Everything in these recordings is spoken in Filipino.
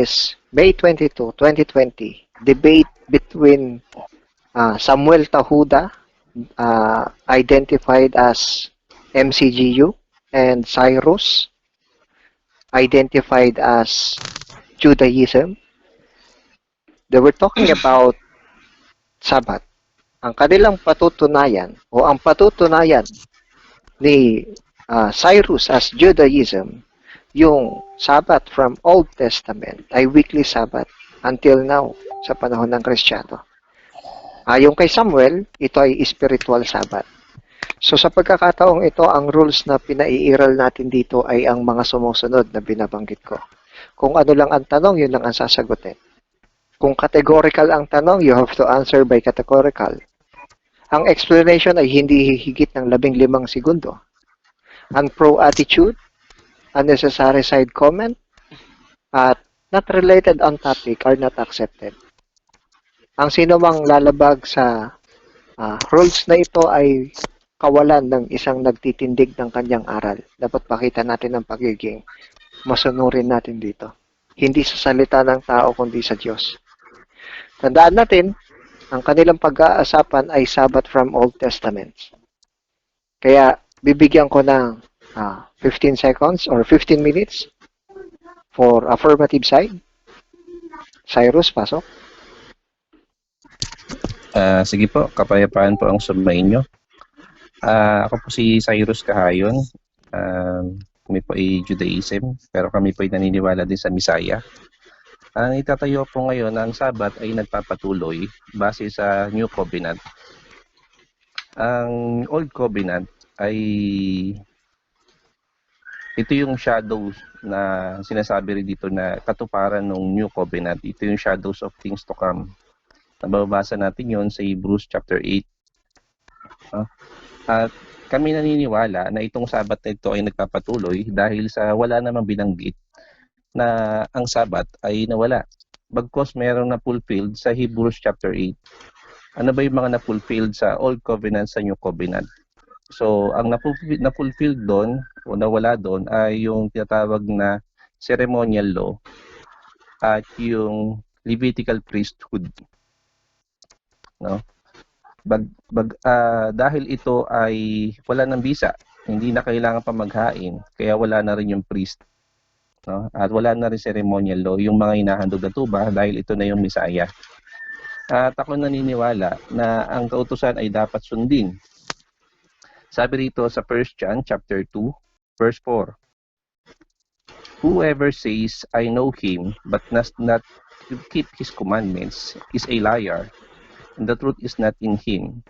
is May 22, 2020, debate between Samuel Tahuda, identified as MCGU, and Cyrus, identified as Judaism. They were talking about Sabbath. Ang kanilang patutunayan o ang patutunayan ni Cyrus as Judaism, yung Sabbath from Old Testament ay weekly Sabbath until now sa panahon ng Kristiyano. Yung kay Samuel, ito ay spiritual Sabbath. So sa pagkakataong ito, ang rules na pinaiiral natin dito ay ang mga sumusunod na binabanggit ko. Kung ano lang ang tanong, yun lang ang sasagutin. Kung categorical ang tanong, you have to answer by categorical. Ang explanation ay hindi higit ng 15 segundo. Ang pro attitude, unnecessary side comment, at not related on topic are not accepted. Ang sinumang lalabag sa rules na ito ay kawalan ng isang nagtitindig ng kanyang aral. Dapat pakita natin ang pagiging masunurin natin dito. Hindi sa salita ng tao, kundi sa Diyos. Tandaan natin, ang kanilang pag-aasapan ay Sabbath from Old Testament. Kaya, bibigyan ko ng 15 seconds or 15 minutes for affirmative side. Cyrus, pasok. Sige po, kapayapaan po ang sumainyo. Ako po si Cyrus Kahayon. Kami po ay Judaism, pero kami po ay naniniwala din sa Misaya. Ang itatayo po ngayon ng Sabat ay nagpapatuloy base sa New Covenant. Ang Old Covenant ay ito yung shadows na sinasabi rin dito na katuparan ng New Covenant. Ito yung shadows of things to come. Nababasa natin yon sa Hebrews chapter 8. At kami naniniwala na itong Sabat na ito ay nagpapatuloy dahil sa wala namang binanggit na ang Sabat ay nawala. Bagkos mayroong na-fulfilled sa Hebrews chapter 8. Ano ba yung mga na-fulfilled sa Old Covenant sa New Covenant? So, ang na-fulfilled doon o nawala doon ay yung tinatawag na ceremonial law at yung Levitical priesthood. No? Dahil ito ay wala ng bisa, hindi na kailangan pa maghain, kaya wala na rin yung priest. No? At wala na rin ceremonial law, yung mga hinahandog na tuba dahil ito na yung Misaya. At ako naniniwala na ang kautusan ay dapat sundin. Sabi rito sa 1 John chapter 2, verse 4. Whoever says, I know him, but does not keep his commandments, is a liar, and the truth is not in him.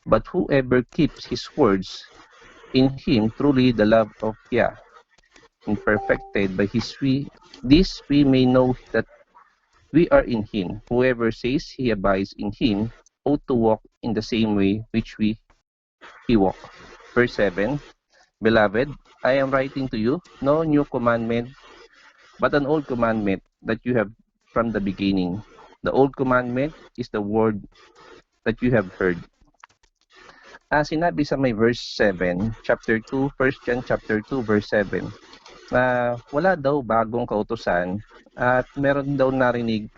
But whoever keeps his words, in him truly the love of Yah, and perfected by his this we may know that we are in him. Whoever says he abides in him ought to walk in the same way which he walk. Verse 7, Beloved, I am writing to you no new commandment, but an old commandment that you have from the beginning. The old commandment is the word that you have heard. Sinabi sa may verse 7, chapter 2, 1 John chapter 2, verse 7, na wala daw bagong kautusan at meron daw narinig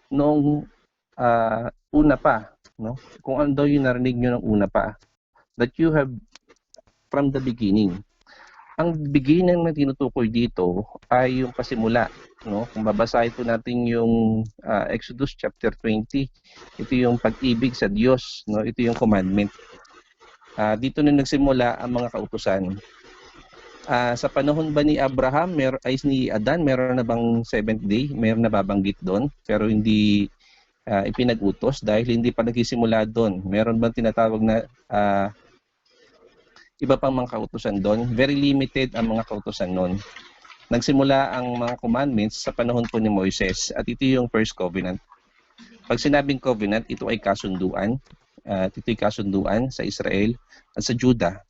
noong una pa, no? Kung ano daw yung narinig nyo ng una pa, that you have from the beginning. Ang beginning na tinutukoy dito ay yung pasimula, no? Kung babasahin po natin yung Exodus chapter 20, ito yung pag-ibig sa Diyos, no? Ito yung commandment. Dito na nagsimula ang mga kautusan. Sa panahon ba ni Abraham, ni Adan, meron na bang 7th day? Meron na babanggit doon, pero hindi ipinag-utos dahil hindi pa nagsisimula doon. Meron bang tinatawag na iba pang mga kautusan doon? Very limited ang mga kautusan noon. Nagsimula ang mga commandments sa panahon po ni Moises at ito yung first covenant. Pag sinabing covenant, ito ay kasunduan. Ito ay kasunduan sa Israel at sa Judah.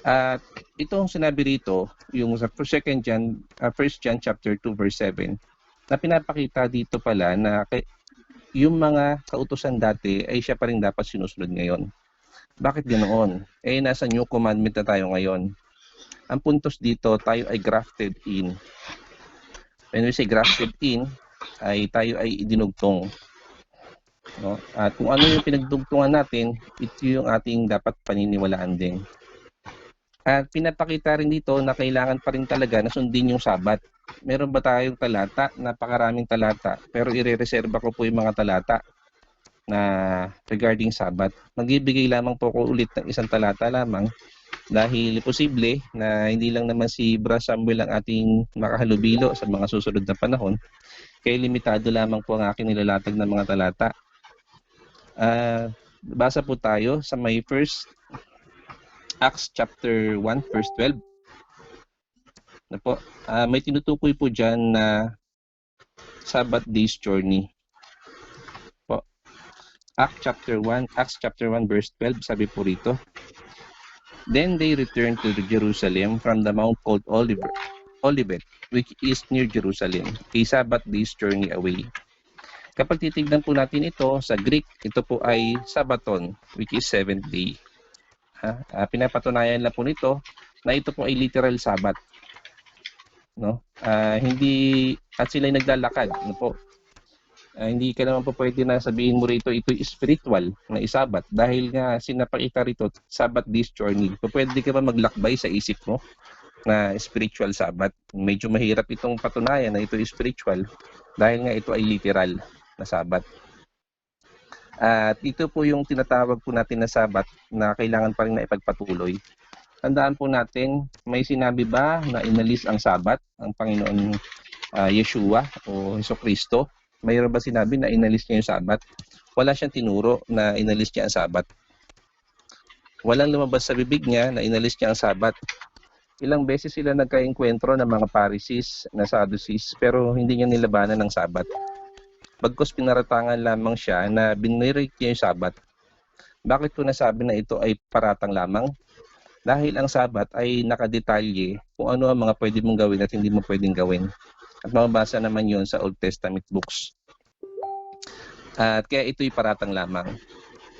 At itong sinabi rito, yung sa 1 John chapter 2 verse 7, na pinapakita dito pala na yung mga kautusan dati ay siya pa rin dapat sinusunod ngayon. Bakit ganoon? Nasa new commandment na tayo ngayon. Ang puntos dito, tayo ay grafted in. When we say grafted in, ay tayo ay idinugtong. No? At kung ano yung pinagdugtungan natin, ito yung ating dapat paniniwalaan din. At pinapakita rin dito na kailangan pa rin talaga na sundin yung Sabat. Meron ba tayong talata? Napakaraming talata. Pero ire-reserva ko po yung mga talata na regarding Sabat. Magbibigay lamang po ko ulit ng isang talata lamang dahil posible na hindi lang naman si Bra Samuel ang ating makahalubilo sa mga susunod na panahon. Kaya limitado lamang po ang aking nilalatag ng mga talata. Basa po tayo sa may first Acts chapter 1 verse 12. Na po, may tinutukoy po dyan na Sabbath day's journey. Po. Acts chapter 1 verse 12, sabi po rito. Then they returned to Jerusalem from the mount called Olivet, which is near Jerusalem, a Sabbath day's journey away. Kapag titignan po natin ito sa Greek, ito po ay Sabbaton, which is 7th day. Pinapatunayan lang po nito na ito po ay literal Sabbath. No? Hindi at sila ay naglalakad, no po. Hindi ka naman po pwede na sabihin mo rito ito spiritual na isabat dahil nga sinapakita rito Sabbath this journey. So, pwede ka ba maglakbay sa isip mo na spiritual Sabbath? Medyo mahirap itong patunayan na ito spiritual dahil nga ito ay literal na Sabbath. At ito po yung tinatawag po natin na Sabbath na kailangan pa rin na ipagpatuloy. Tandaan po natin, may sinabi ba na inalis ang Sabbath, ang Panginoon Yeshua o Jesucristo? Mayroon ba sinabi na inalis niya yung Sabbath? Wala siyang tinuro na inalis niya ang Sabbath. Walang lumabas sa bibig niya na inalis niya ang Sabbath. Ilang beses sila nagkaengkwentro ng mga Pharisees na Sadducees pero hindi niya nilabanan ng Sabbath. Bagkus pinaratangan lamang siya na binirate niya yung Sabbath. Bakit ko nasabi na ito ay paratang lamang? Dahil ang Sabbath ay nakadetalye kung ano ang mga pwede mong gawin at hindi mo pwedeng gawin. At mababasa naman yun sa Old Testament books. At kaya ito'y paratang lamang.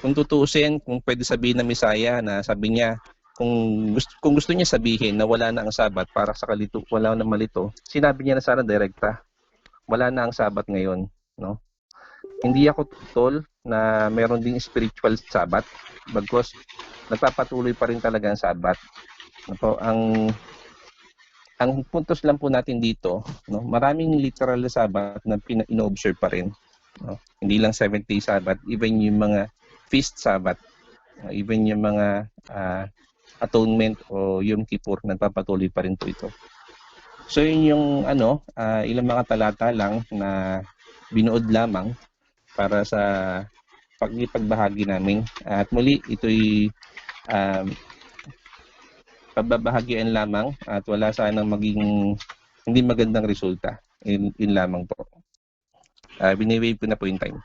Kung tutuusin, kung pwede sabihin ng Misaya na sabi niya, kung gusto niya sabihin na wala na ang Sabbath para sa kalito, wala na malito, sinabi niya na sana direkta, wala na ang Sabbath ngayon. No? Hindi ako tutol na meron ding spiritual Sabbath, bagkus nagpapatuloy pa rin talaga ang Sabbath. No? Ang puntos lang po natin dito, no, maraming literal na Sabbath na ino-observe pa rin. No? Hindi lang 7-day Sabbath, even yung mga feast Sabbath, even yung mga atonement o Yom Kippur, nagpapatuloy pa rin po ito. So yun yung ilang mga talata lang na binuod lamang para sa pagbahagi namin. At muli, ito'y pababahagian lamang at wala sanang maging hindi magandang resulta. In lamang po. Biniwave ko na po yung time.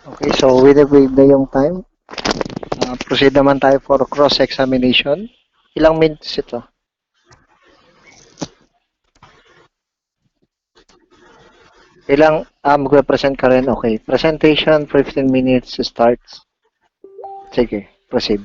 Okay, so wave na yung time. Proceed naman tayo for cross-examination. Ilang minutes ito? Magpe-present ka rin? Okay. Presentation, 15 minutes starts. Sige, proceed.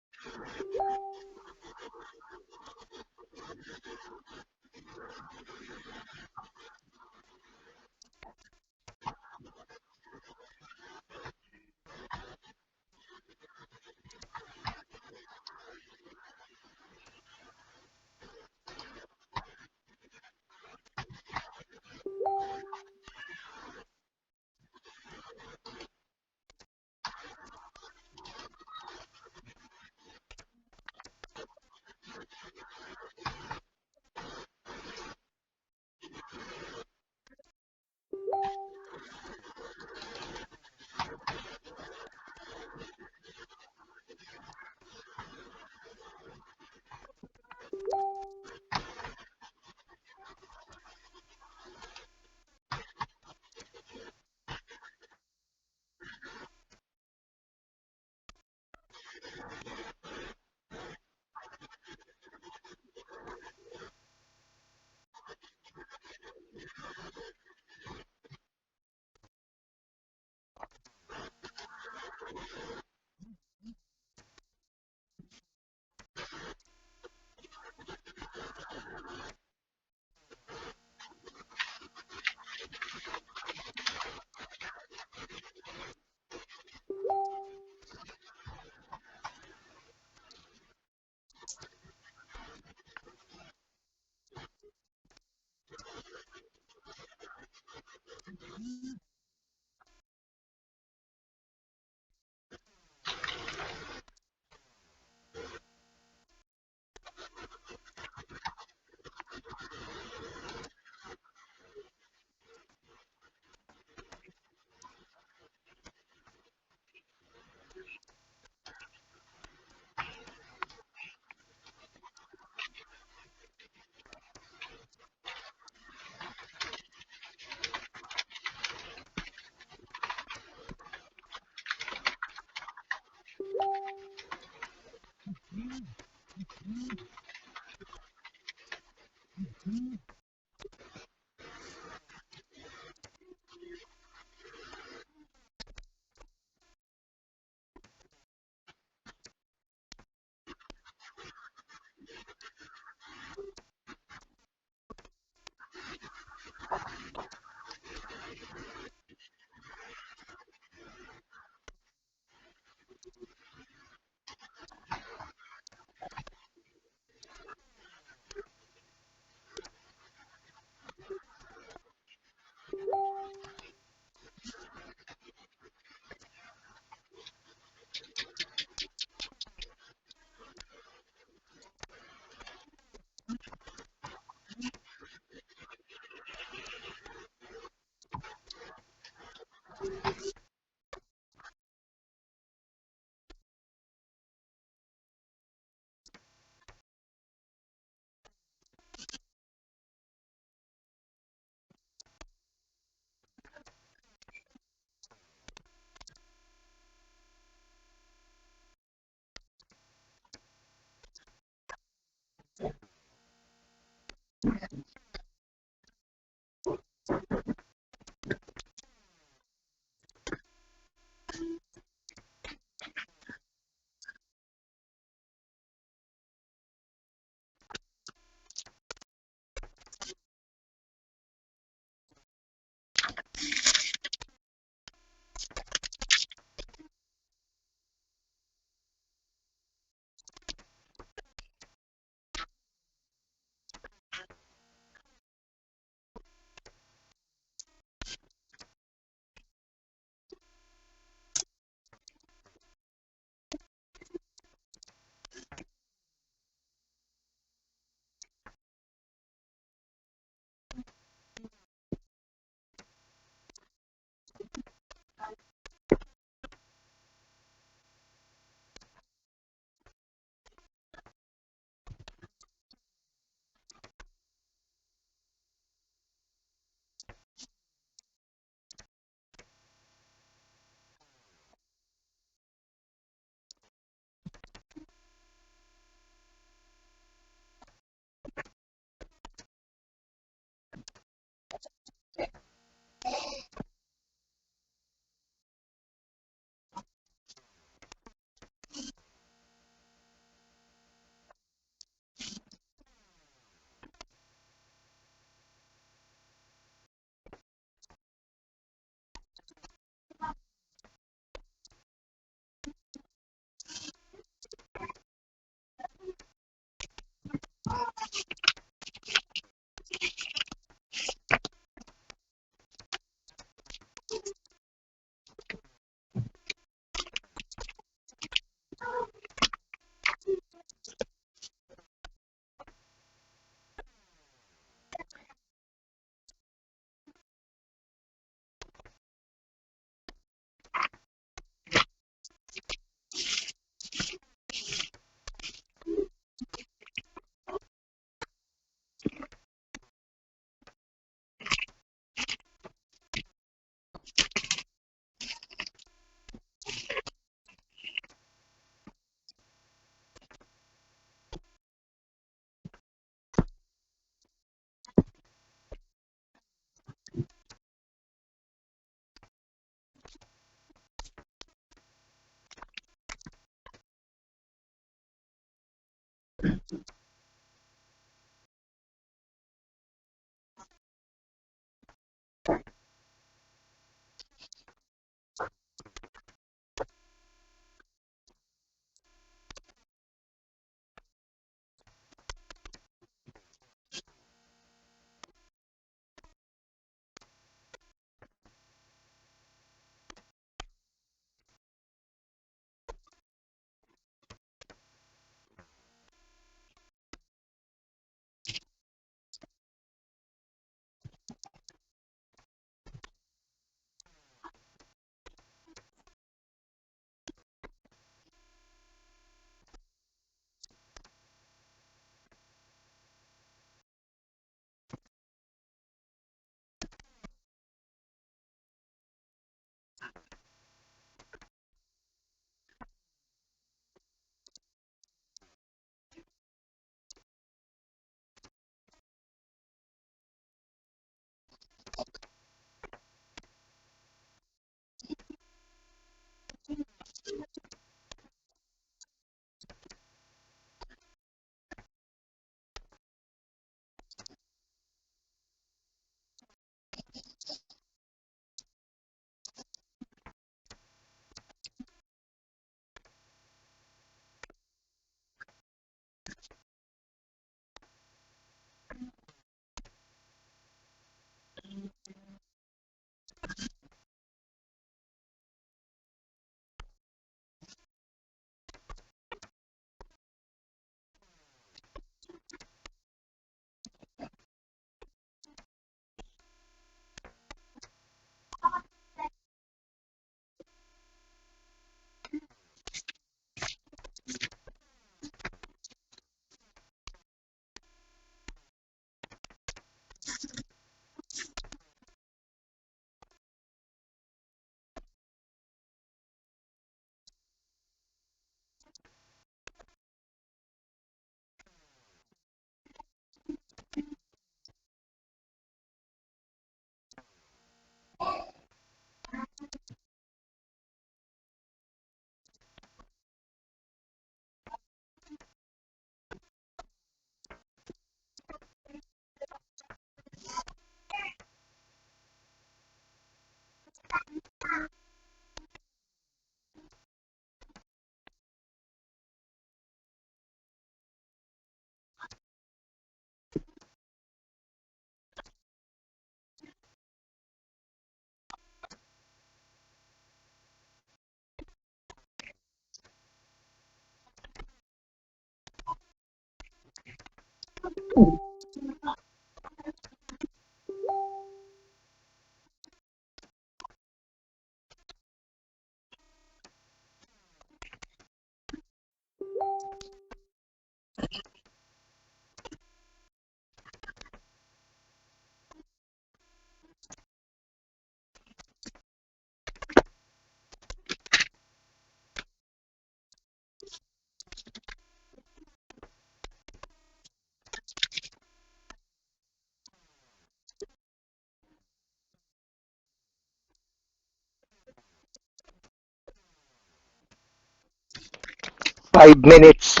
5 minutes.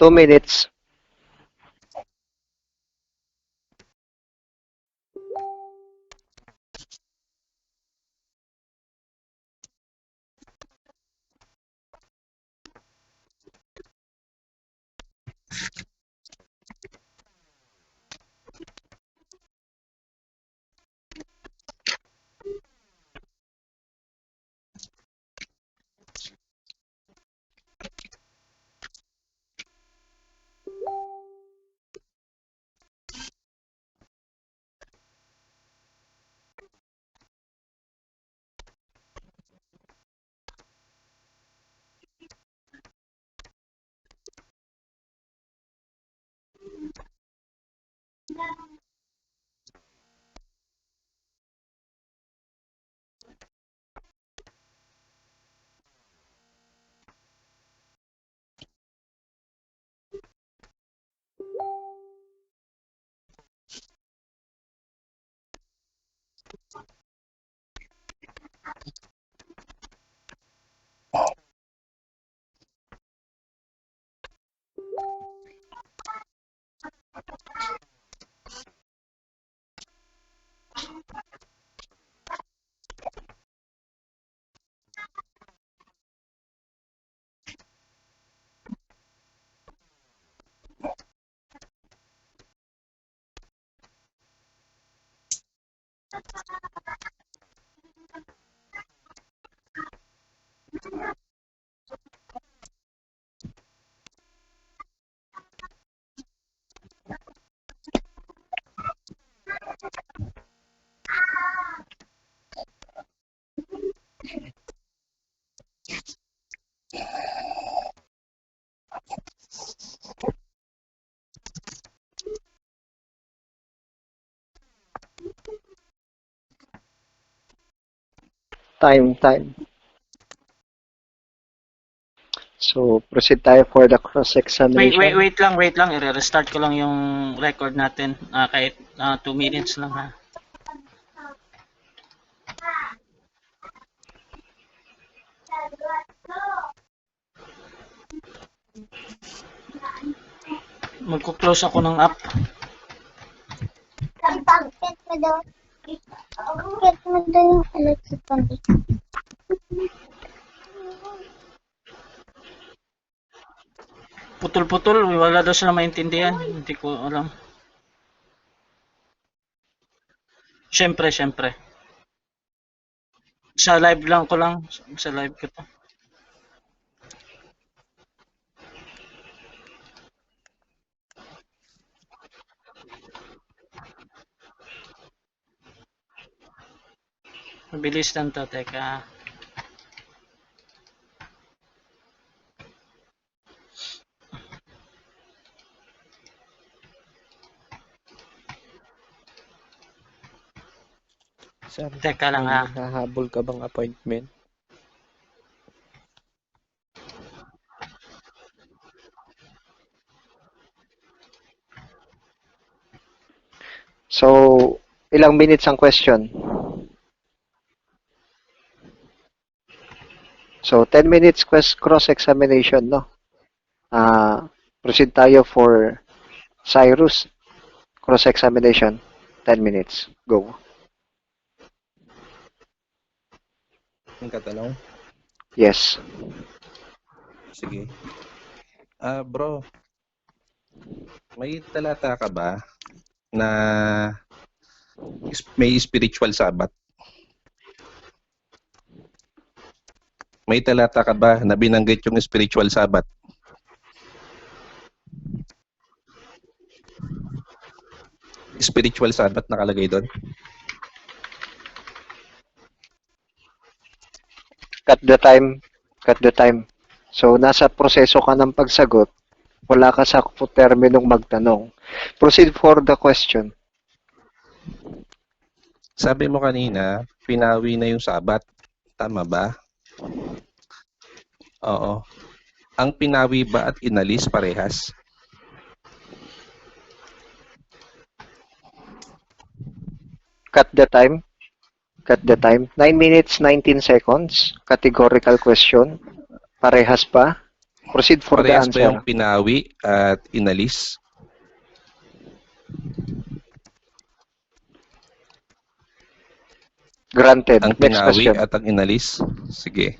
2 minutes. Time. So, proceed tayo for the cross-examination. Wait lang. I-restart ko lang yung record natin. Kahit 2 minutes lang ha. Magko-close ako ng app. Pag-pet mo daw. Pag-pet mo daw yung electric fan. Putol-putol. Wala daw sila maintindihan. Hindi ko alam. Siyempre. Sa live lang ko lang. Sa live ko to. Mabilis lang to. Teka. Sir, Teka lang may ha. nahabol ka bang appointment? So, ilang minutes ang question? So, 10 minutes cross-examination, no? Proceed tayo for Cyrus. Cross-examination. 10 minutes. Go. Ang katanong? Yes. Sige. Bro, may talata ka ba na may spiritual sabat? May talata ka ba na binanggit yung spiritual sabat? Spiritual sabat nakalagay doon? Cut the time. So, nasa proseso ka ng pagsagot. Wala ka sa terminong magtanong. Proceed for the question. Sabi mo kanina, pinawi na yung sabat. Tama ba? Oo. Ang pinawi ba at inalis parehas? Cut the time. 9 minutes, 19 seconds. Categorical question. Parehas pa. Proceed for the Parehas ba yung answer. pinawi at inalis? Granted. Ang Next pinawi question. at ang inalis? Sige.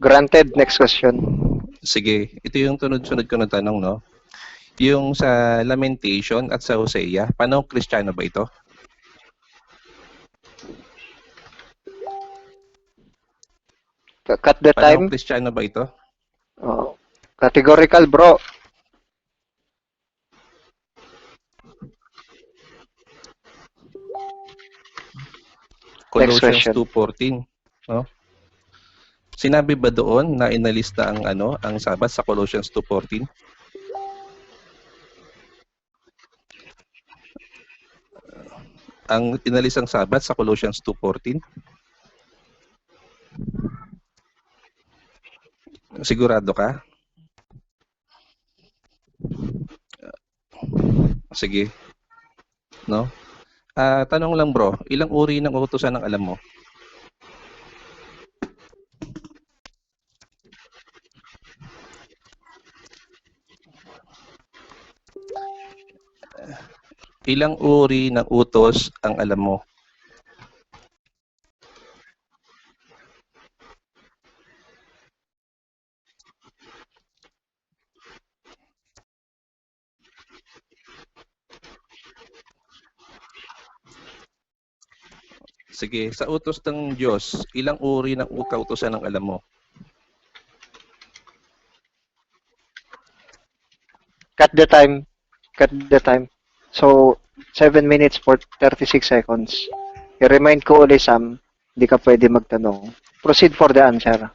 Granted. Next question. Sige. Ito yung sunod-sunod ko na tanong, no? Yung sa Lamentation at sa Hosea, paano Kristiyano ba ito? Cut the Paano time. Kristiyano ba ito? Oh. Categorical, bro. Colossians question. 2:14, no? Sinabi ba doon na inalis na ang Sabat sa Colossians 2:14? Ang inalis ang Sabat sa Colossians 2:14? Sigurado ka? Sige. No? Tanong lang bro, ilang uri ng utusan ang alam mo? Ilang uri ng utos ang alam mo? Sige, sa utos ng Diyos, ilang uri ng kautusan ang alam mo? Cut the time. So, 7 minutes for 36 seconds. I-remind ko ulit, Sam, hindi ka pwede magtanong. Proceed for the answer.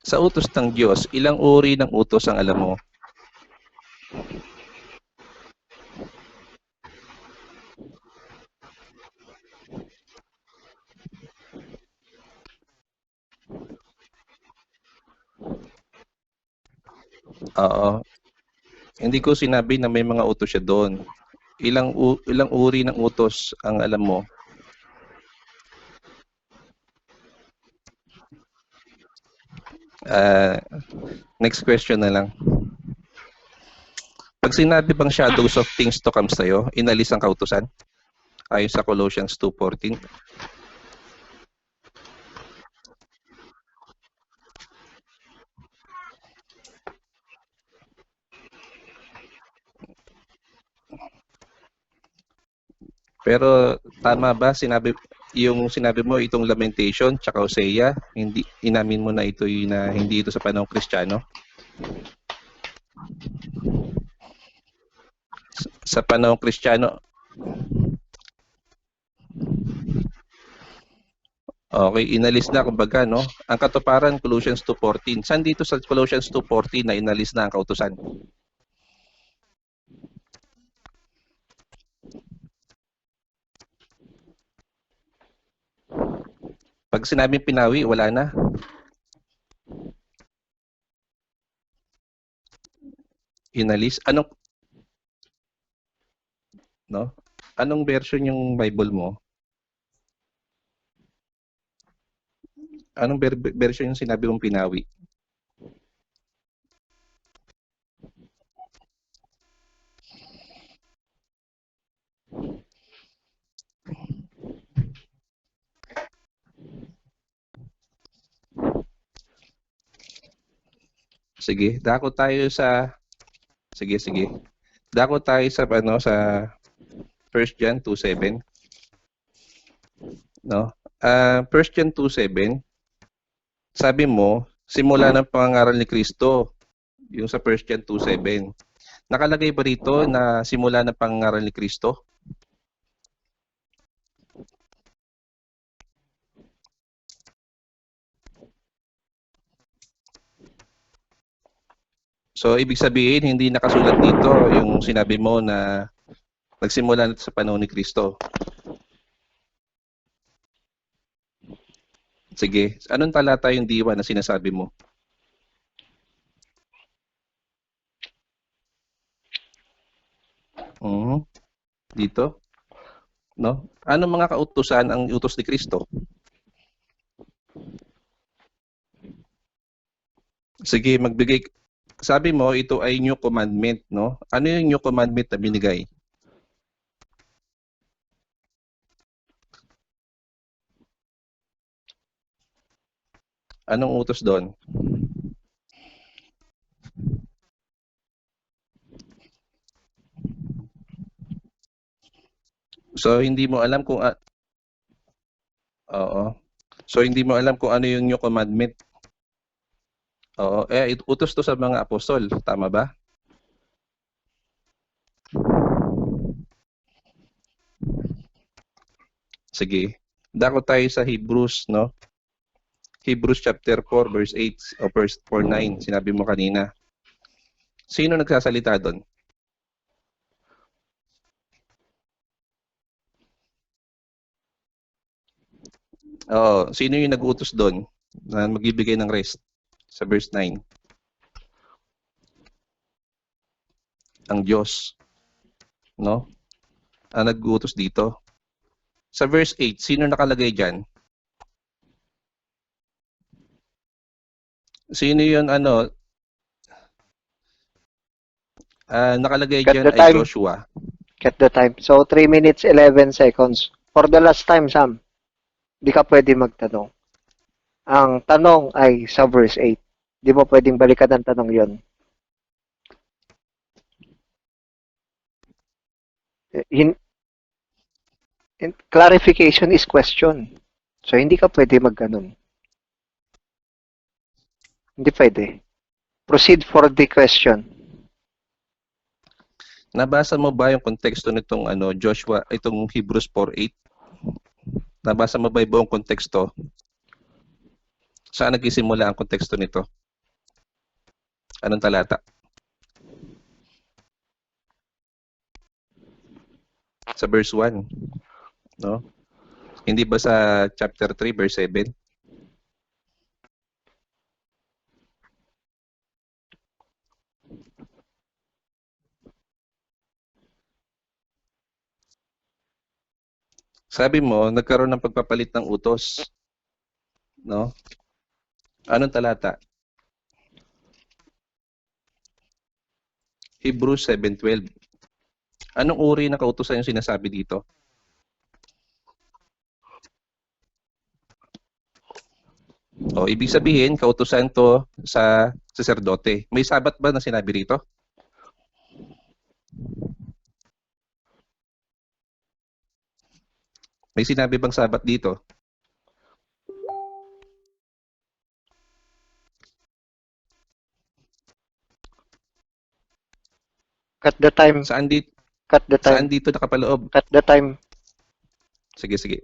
Sa utos ng Diyos, ilang uri ng utos ang alam mo? Oo. Hindi ko sinabi na may mga utos siya doon. Ilang uri ng utos ang alam mo? Ah, next question na lang. Pag sinabi bang shadows of things to come sa'yo, inalis ang kautusan? Ayon sa Colossians 2:14. Pero tama ba yung sinabi mo itong Lamentation tsaka Hosea, hindi inamin mo na hindi ito sa panahong Kristiyano? Sa panahong Kristiyano, okay, inalis na kumbaga, no? Ang katuparan Colossians 2:14. Saan dito sa Colossians 2:14 na inalis na ang kautusan? Pag sinabing pinawi, wala na. Inalis. No? Anong version yung Bible mo? Anong version yung sinabi mong pinawi? Sige, sige. Dako tayo sa 1 John 2:7, no? 1 John 2:7, sabi mo, simula ng pangangaral ni Kristo, yung sa 1 John 2:7. Nakalagay ba rito na simula ng pangangaral ni Kristo? So, ibig sabihin, hindi nakasulat dito yung sinabi mo na nagsimula na sa panahon ni Kristo. Sige, anong talata yung diwa na sinasabi mo? Dito? No? Anong mga kautusan ang utos ni Kristo? Sige, sabi mo, ito ay new commandment, no? Ano yung new commandment na binigay? Anong utos doon? So, hindi mo alam kung oo. So, hindi mo alam kung ano yung new commandment. Oo. Utos to sa mga apostol. Tama ba? Sige. Dako tayo sa Hebrews, no? Hebrews chapter 4, verse 8 o verse 4:9. Sinabi mo kanina. Sino nagsasalita doon? Oo. Sino yung nag-utos doon na magbibigay ng rest? Sa verse 9. Ang Diyos. No? Ang nag-utos dito. Sa verse 8, sino nakalagay dyan? Sino yun nakalagay Cut dyan the ay time. Joshua. Cut the time. So, 3 minutes, 11 seconds. For the last time, Sam, di ka pwede magtanong. Ang tanong ay sa verse 8. Di mo pwedeng balikan ang tanong yon. Clarification is question. So, hindi ka pwede magganon. Hindi pwede. Proceed for the question. Nabasa mo ba yung konteksto nitong Joshua, itong Hebrews 4:8? Nabasa mo ba yung buong konteksto? Saan nagsisimula ang konteksto nito? Anong talata? Sa verse 1, no? Hindi ba sa chapter 3 verse 7? Sabi mo, nagkaroon ng pagpapalit ng utos. No? Anong talata? Hebrews 7:12. Anong uri ng kautusan yung sinasabi dito? O, ibig sabihin, kautusan to sa saserdote. May sabat ba na sinabi rito? May sinabi bang sabat dito? Cut the time. Saan dito, Cut the saan time. dito nakapaloob? Cut the time. Sige, sige.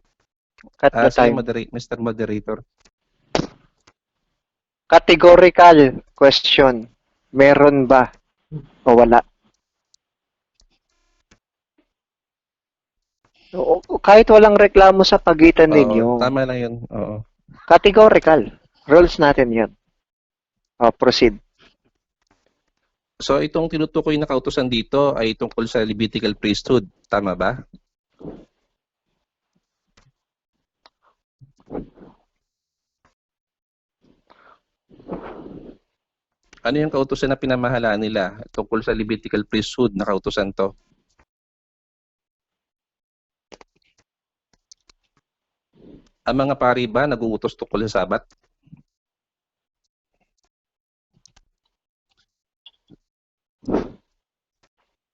Cut the Sige, time. Mr. Moderator. Categorical question. Meron ba o wala? Kahit walang reklamo sa pagitan Oo, ninyo. tama lang yun. Oo. Categorical. Rules natin yun. Proceed. So, itong tinutukoy na kautusan dito ay tungkol sa Levitical priesthood. Tama ba? Ano yung kautusan na pinamahalaan nila tungkol sa Levitical priesthood na kautusan to? Ang mga pari ba nag-uutos tungkol sa Sabat?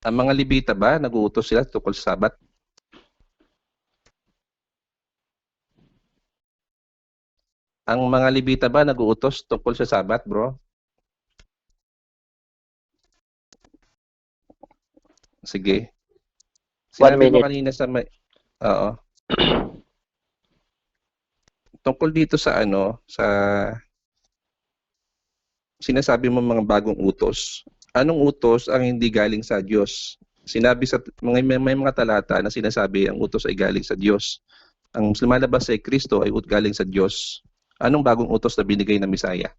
Ang mga Levita ba nag-uutos sila tungkol sa Sabat? Ang mga Levita ba nag-uutos tungkol sa Sabat, bro? Sige. 1 Sinabi mo minute. kanina sa may... Oo. Tungkol dito sa sa sinasabi mo mga bagong utos. Anong utos ang hindi galing sa Diyos? Sinabi sa may mga talata na sinasabi ang utos ay galing sa Diyos. Ang lumalabas sa Kristo ay galing sa Diyos. Anong bagong utos na binigay ng Misaya?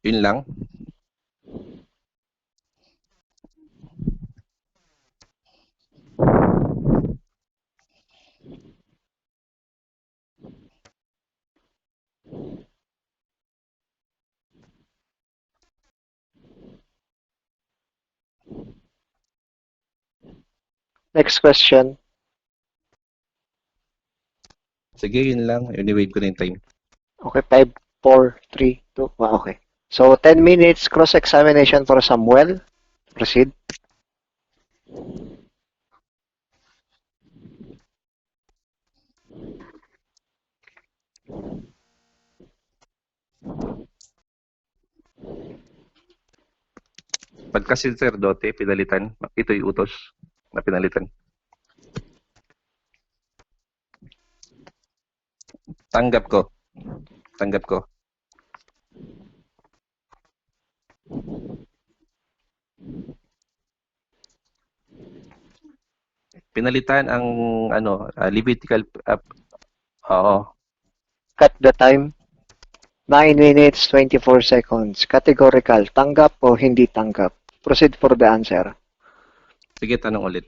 Yun lang. Next question. Sige, yun lang. Anyway, ko na yung time. Okay, 5, 4, 3, 2. Okay. So, 10 minutes cross-examination for Samuel. Proceed. Pagka sacerdote, pinalitan. Ito'y utos na pinalitan. Tanggap ko. Tanggap ko. Pinalitan ang Levitical oo. Cut the time. 9 minutes, 24 seconds. Categorical. Tanggap o hindi tanggap? Proceed for the answer. Sige, tanong ulit.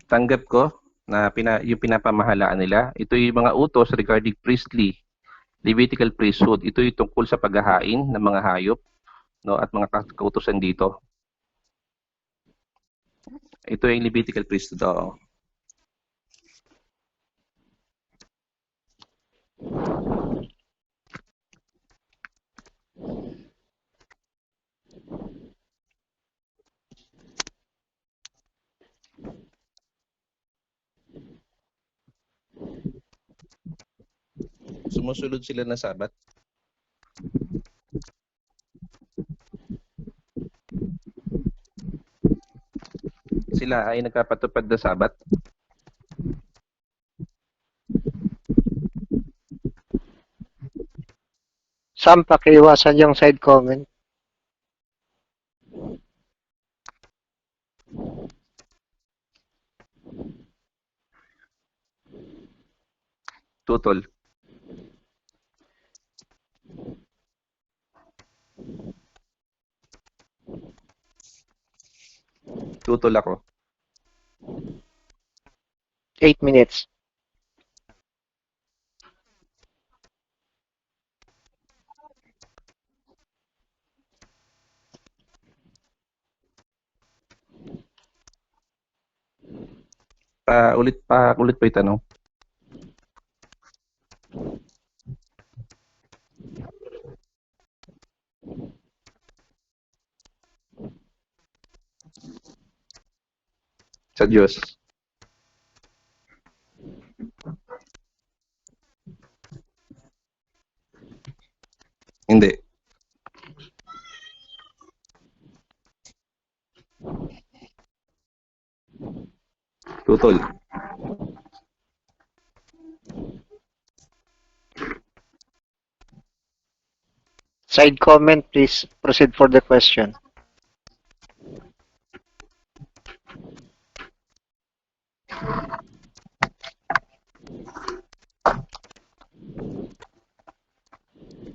Tanggap ko na yung pinapamahalaan nila. Ito yung mga utos regarding priestly, Levitical priesthood. Ito yung tungkol sa paghahain ng mga hayop, no, at mga kautusan dito. Ito yung Levitical priesthood. Oo. Sumusunod sila na Sabat. Sila ay nagkapatupad na Sabat. Sam, pakiiwasan yung side comment. Tutol. Tutol ako. 8 minutes. Ulit pa yung tanong. Sa Diyos. Hindi. Tutol. Side comment, please proceed for the question.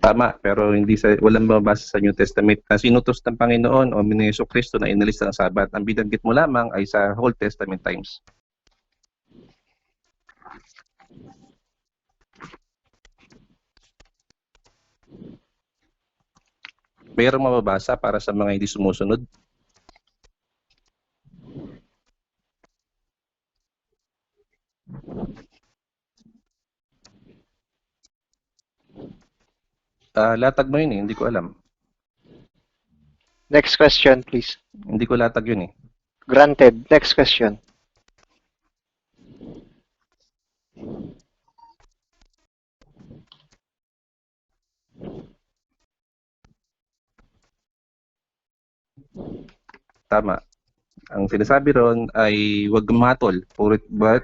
Tama, pero hindi walang mababasa sa New Testament na sinutos ng Panginoon o ni Jesucristo na inalis ng Sabat. Ang binanggit mo lamang ay sa Old Testament times. Mayroong mababasa para sa mga hindi sumusunod? Latag mo yun eh, hindi ko alam. Next question, please. Hindi ko latag yun eh. Granted. Next question. Tama. Ang sinasabi ron ay huwag humatol.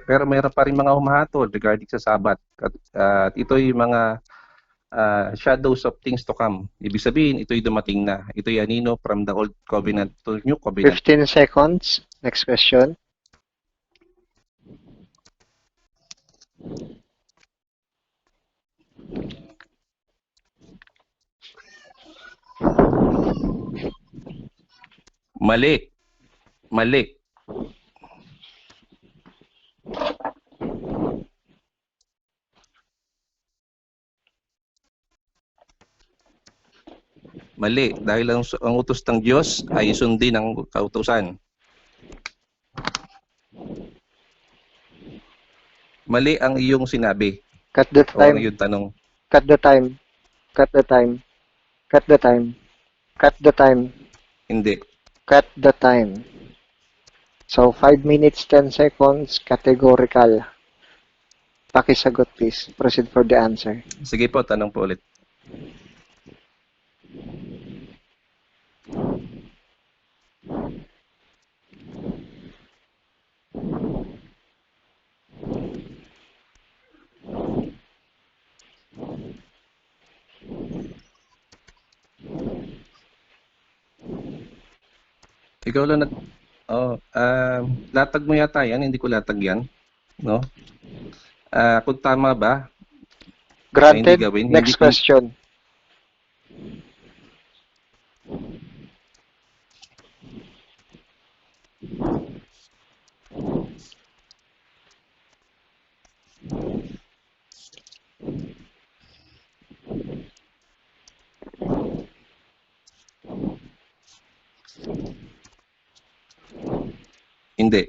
Pero mayroon pa rin mga humahatol regarding sa Sabat. At ito'y mga shadows of things to come. Ibig sabihin, ito'y dumating na. Ito'y anino from the Old Covenant to New Covenant. 15 seconds. Next question. Mali. Mali. Mali. Dahil ang utos ng Diyos ay sundin ang kautusan. Mali ang iyong sinabi. Cut the O ang time. iyong tanong. Cut the time. Cut the time. Cut the time. Cut the time. Hindi. Cut the time. So, 5 minutes, 10 seconds, categorical. Pakisagot, please. Proceed for the answer. Sige po, tanong po ulit. Ikaw lang latag mo yata yan, hindi ko latag yan. No? Kung tama ba, Granted. hindi gawin, Next question. Hindi.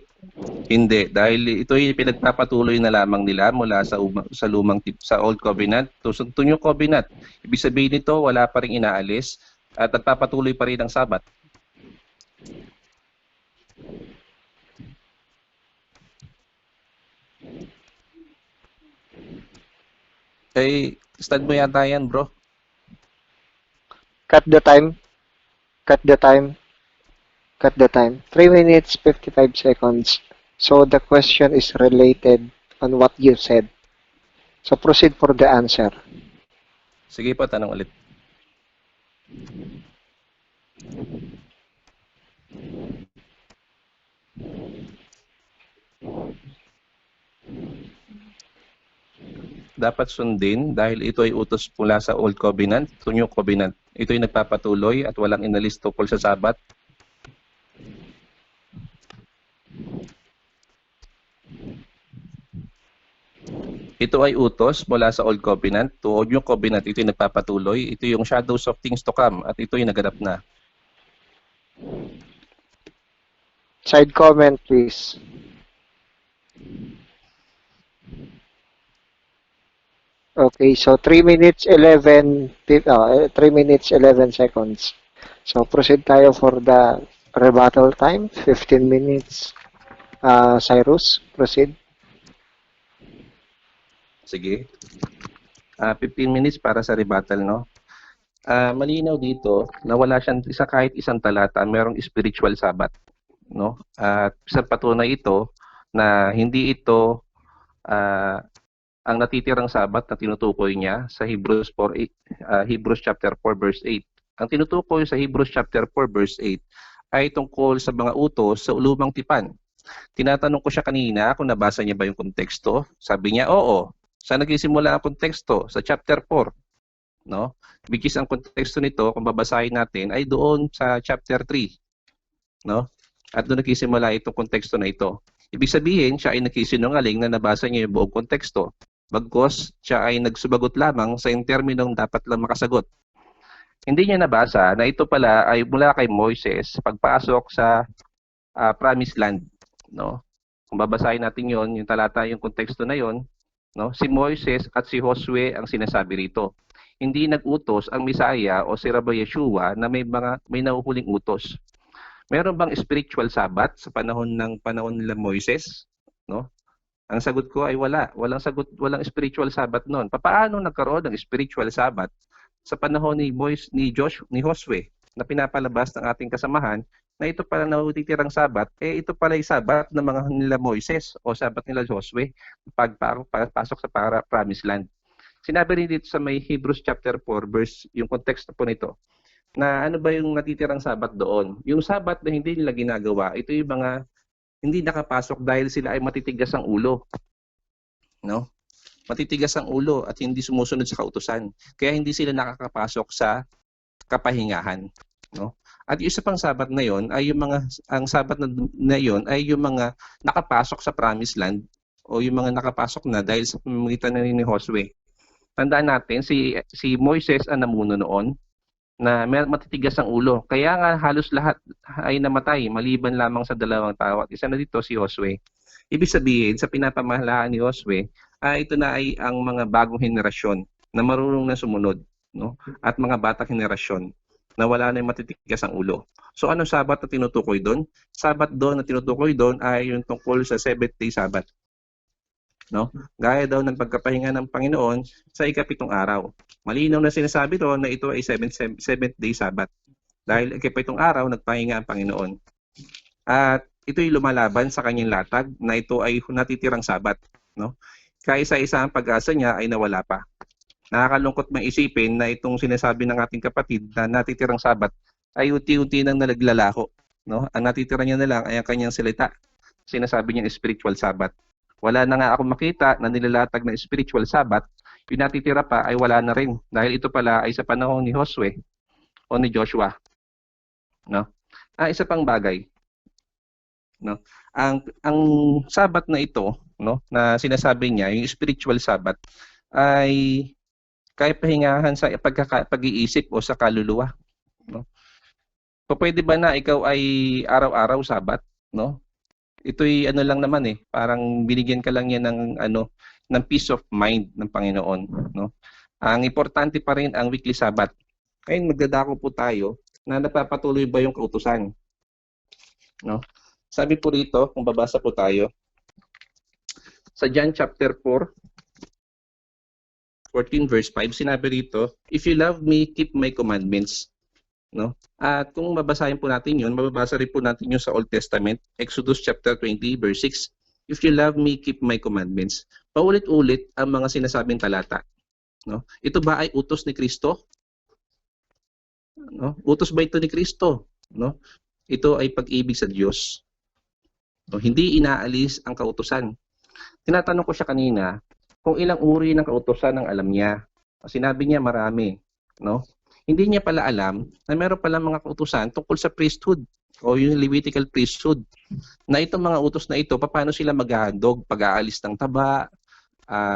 Hindi dahil ito'y pinagpapatuloy na lamang nila mula sa sa Old Covenant to New Covenant. Ibig sabihin nito wala pa ring inaalis at nagpapatuloy pa rin ang Sabat. Stud mo yata yan, bro. Cut the time. Cut the time. Cut the time. 3 minutes, 55 seconds. So, the question is related on what you said. So, proceed for the answer. Sige po, tanong ulit. dapat sundin dahil ito ay utos mula sa Old Covenant to New Covenant. Ito ay nagpapatuloy at walang inalis tungkol sa Sabat. Ito ay utos mula sa Old Covenant to New Covenant. Ito ay nagpapatuloy. Ito yung shadows of things to come at ito ay naganap na. Side comment, please. Okay, so 3 minutes 3 minutes 11 seconds. So proceed tayo for the rebuttal time, 15 minutes. Cyrus, proceed. Sige. 15 minutes para sa rebuttal, no? Malinaw dito na wala siyang kahit isang talata, merong spiritual Sabat, no? At sa patunay ito na hindi ito ang natitirang Sabat na tinutukoy niya sa Hebrews chapter 4 verse 8. Ang tinutukoy sa Hebrews chapter 4 verse 8 ay tungkol sa mga utos sa lumang tipan. Tinatanong ko siya kanina kung nabasa niya ba yung konteksto. Sabi niya, oo. Saan nagsisimula ang konteksto? Sa chapter 4. No? Which is ang konteksto nito, kung babasahin natin, ay doon sa chapter 3. No? At doon nagsisimula itong konteksto na ito. Ibig sabihin, siya ay nagsisinungaling na nabasa niya yung buong konteksto. Bagkos, siya ay nagsubagot lamang sa terminong dapat lang makasagot. Hindi niya nabasa na ito pala ay mula kay Moises pagpasok sa Promised Land. No? Kung babasahin natin yon, yung talata, yung konteksto na yon, no? Si Moises at si Josue ang sinasabi rito. Hindi nag-utos ang Misaya o si Rabbi Yeshua na may nahuhuling utos. Meron bang spiritual Sabat sa panahon nila Moises? No? Ang sagot ko ay wala. Walang spiritual Sabat noon. Paano nagkaroon ng spiritual Sabat sa panahon ni Josue na pinapalabas ng ating kasamahan na ito pala natitirang Sabat, ito pala yung Sabat ng mga nila Moises o Sabat nila Josue pagpasok sa Promised Land. Sinabi rin dito sa may Hebrews chapter 4 verse, yung konteksto po nito, na ano ba yung natitirang Sabat doon? Yung Sabat na hindi nila ginagawa, ito yung mga hindi nakapasok dahil sila ay matitigas ang ulo. No? Matitigas ang ulo at hindi sumusunod sa kautusan. Kaya hindi sila nakakapasok sa kapahingahan. No? At yung isa pang Sabat na yon ay ang Sabat na yon ay yung mga nakapasok sa Promised Land o yung mga nakapasok na dahil sa pamamagitan na ni Josue. Tandaan natin, si Moises ang namuno noon na matitigas ang ulo. Kaya nga halos lahat ay namatay maliban lamang sa 2 tao at isa na dito si Josue. Ibig sabihin, sa pinapamahalaan ni Josue, ito na ay ang mga bagong henerasyon na marunong na sumunod, no? At mga batang henerasyon na wala na yung matitigas ang ulo. So anong Sabat na tinutukoy doon? Sabat doon na tinutukoy doon ay yung tungkol sa 7th day Sabat. No? Gaya daw ng pagkapahinga ng Panginoon sa ika-7 araw. Malinaw na sinasabi doon na ito ay 7th day Sabat. Dahil ika-7 araw nagpahinga ang Panginoon. At ito'y lumalaban sa kanyang latag na ito ay natitirang Sabat. No? Kaisa-isa ang pag-asa niya ay nawala pa. Nakakalungkot mang isipin na itong sinasabi ng ating kapatid na natitirang Sabat ay unti-unti nang nalaglalako. No? Ang natitira niya na lang ay ang kanyang salita. Sinasabi niya spiritual Sabat. Wala na nga ako makita na nilalatag na spiritual Sabat. Yung natitira pa ay wala na rin. Dahil ito pala ay sa panahon ni Josue o ni Joshua. No? Isa pang bagay. No? Ang Sabat na ito, no, na sinasabi niya, yung spiritual Sabat, ay kaya pahingahan sa pag-iisip o sa kaluluwa. No? Pwede ba na ikaw ay araw-araw Sabat? No? Ito'y ano lang naman parang binigyan ka lang yan ng peace of mind ng Panginoon, no? Ang importante pa rin ang weekly Sabat. Ngayon magdadako po tayo na napapatuloy ba yung kautusan, no? Sabi po rito, kung babasa po tayo sa John chapter 4 14 verse 5, sinabi rito, if you love me, keep my commandments. No? At kung babasahin po natin yun, mababasa rin po natin yun sa Old Testament, Exodus chapter 20 verse 6. If you love me, keep my commandments. Paulit-ulit ang mga sinasabing talata. No? Ito ba ay utos ni Kristo? No? Utos ba ito ni Kristo? No? Ito ay pag-ibig sa Diyos. No? Hindi inaalis ang kautusan. Tinatanong ko siya kanina kung ilang uri ng kautusan ang alam niya. Sinabi niya marami, no? Hindi niya pala alam na meron pala mga kautusan tungkol sa priesthood o yung Levitical priesthood. Na itong mga utos na ito, paano sila maghahandog, pag-aalis ng taba,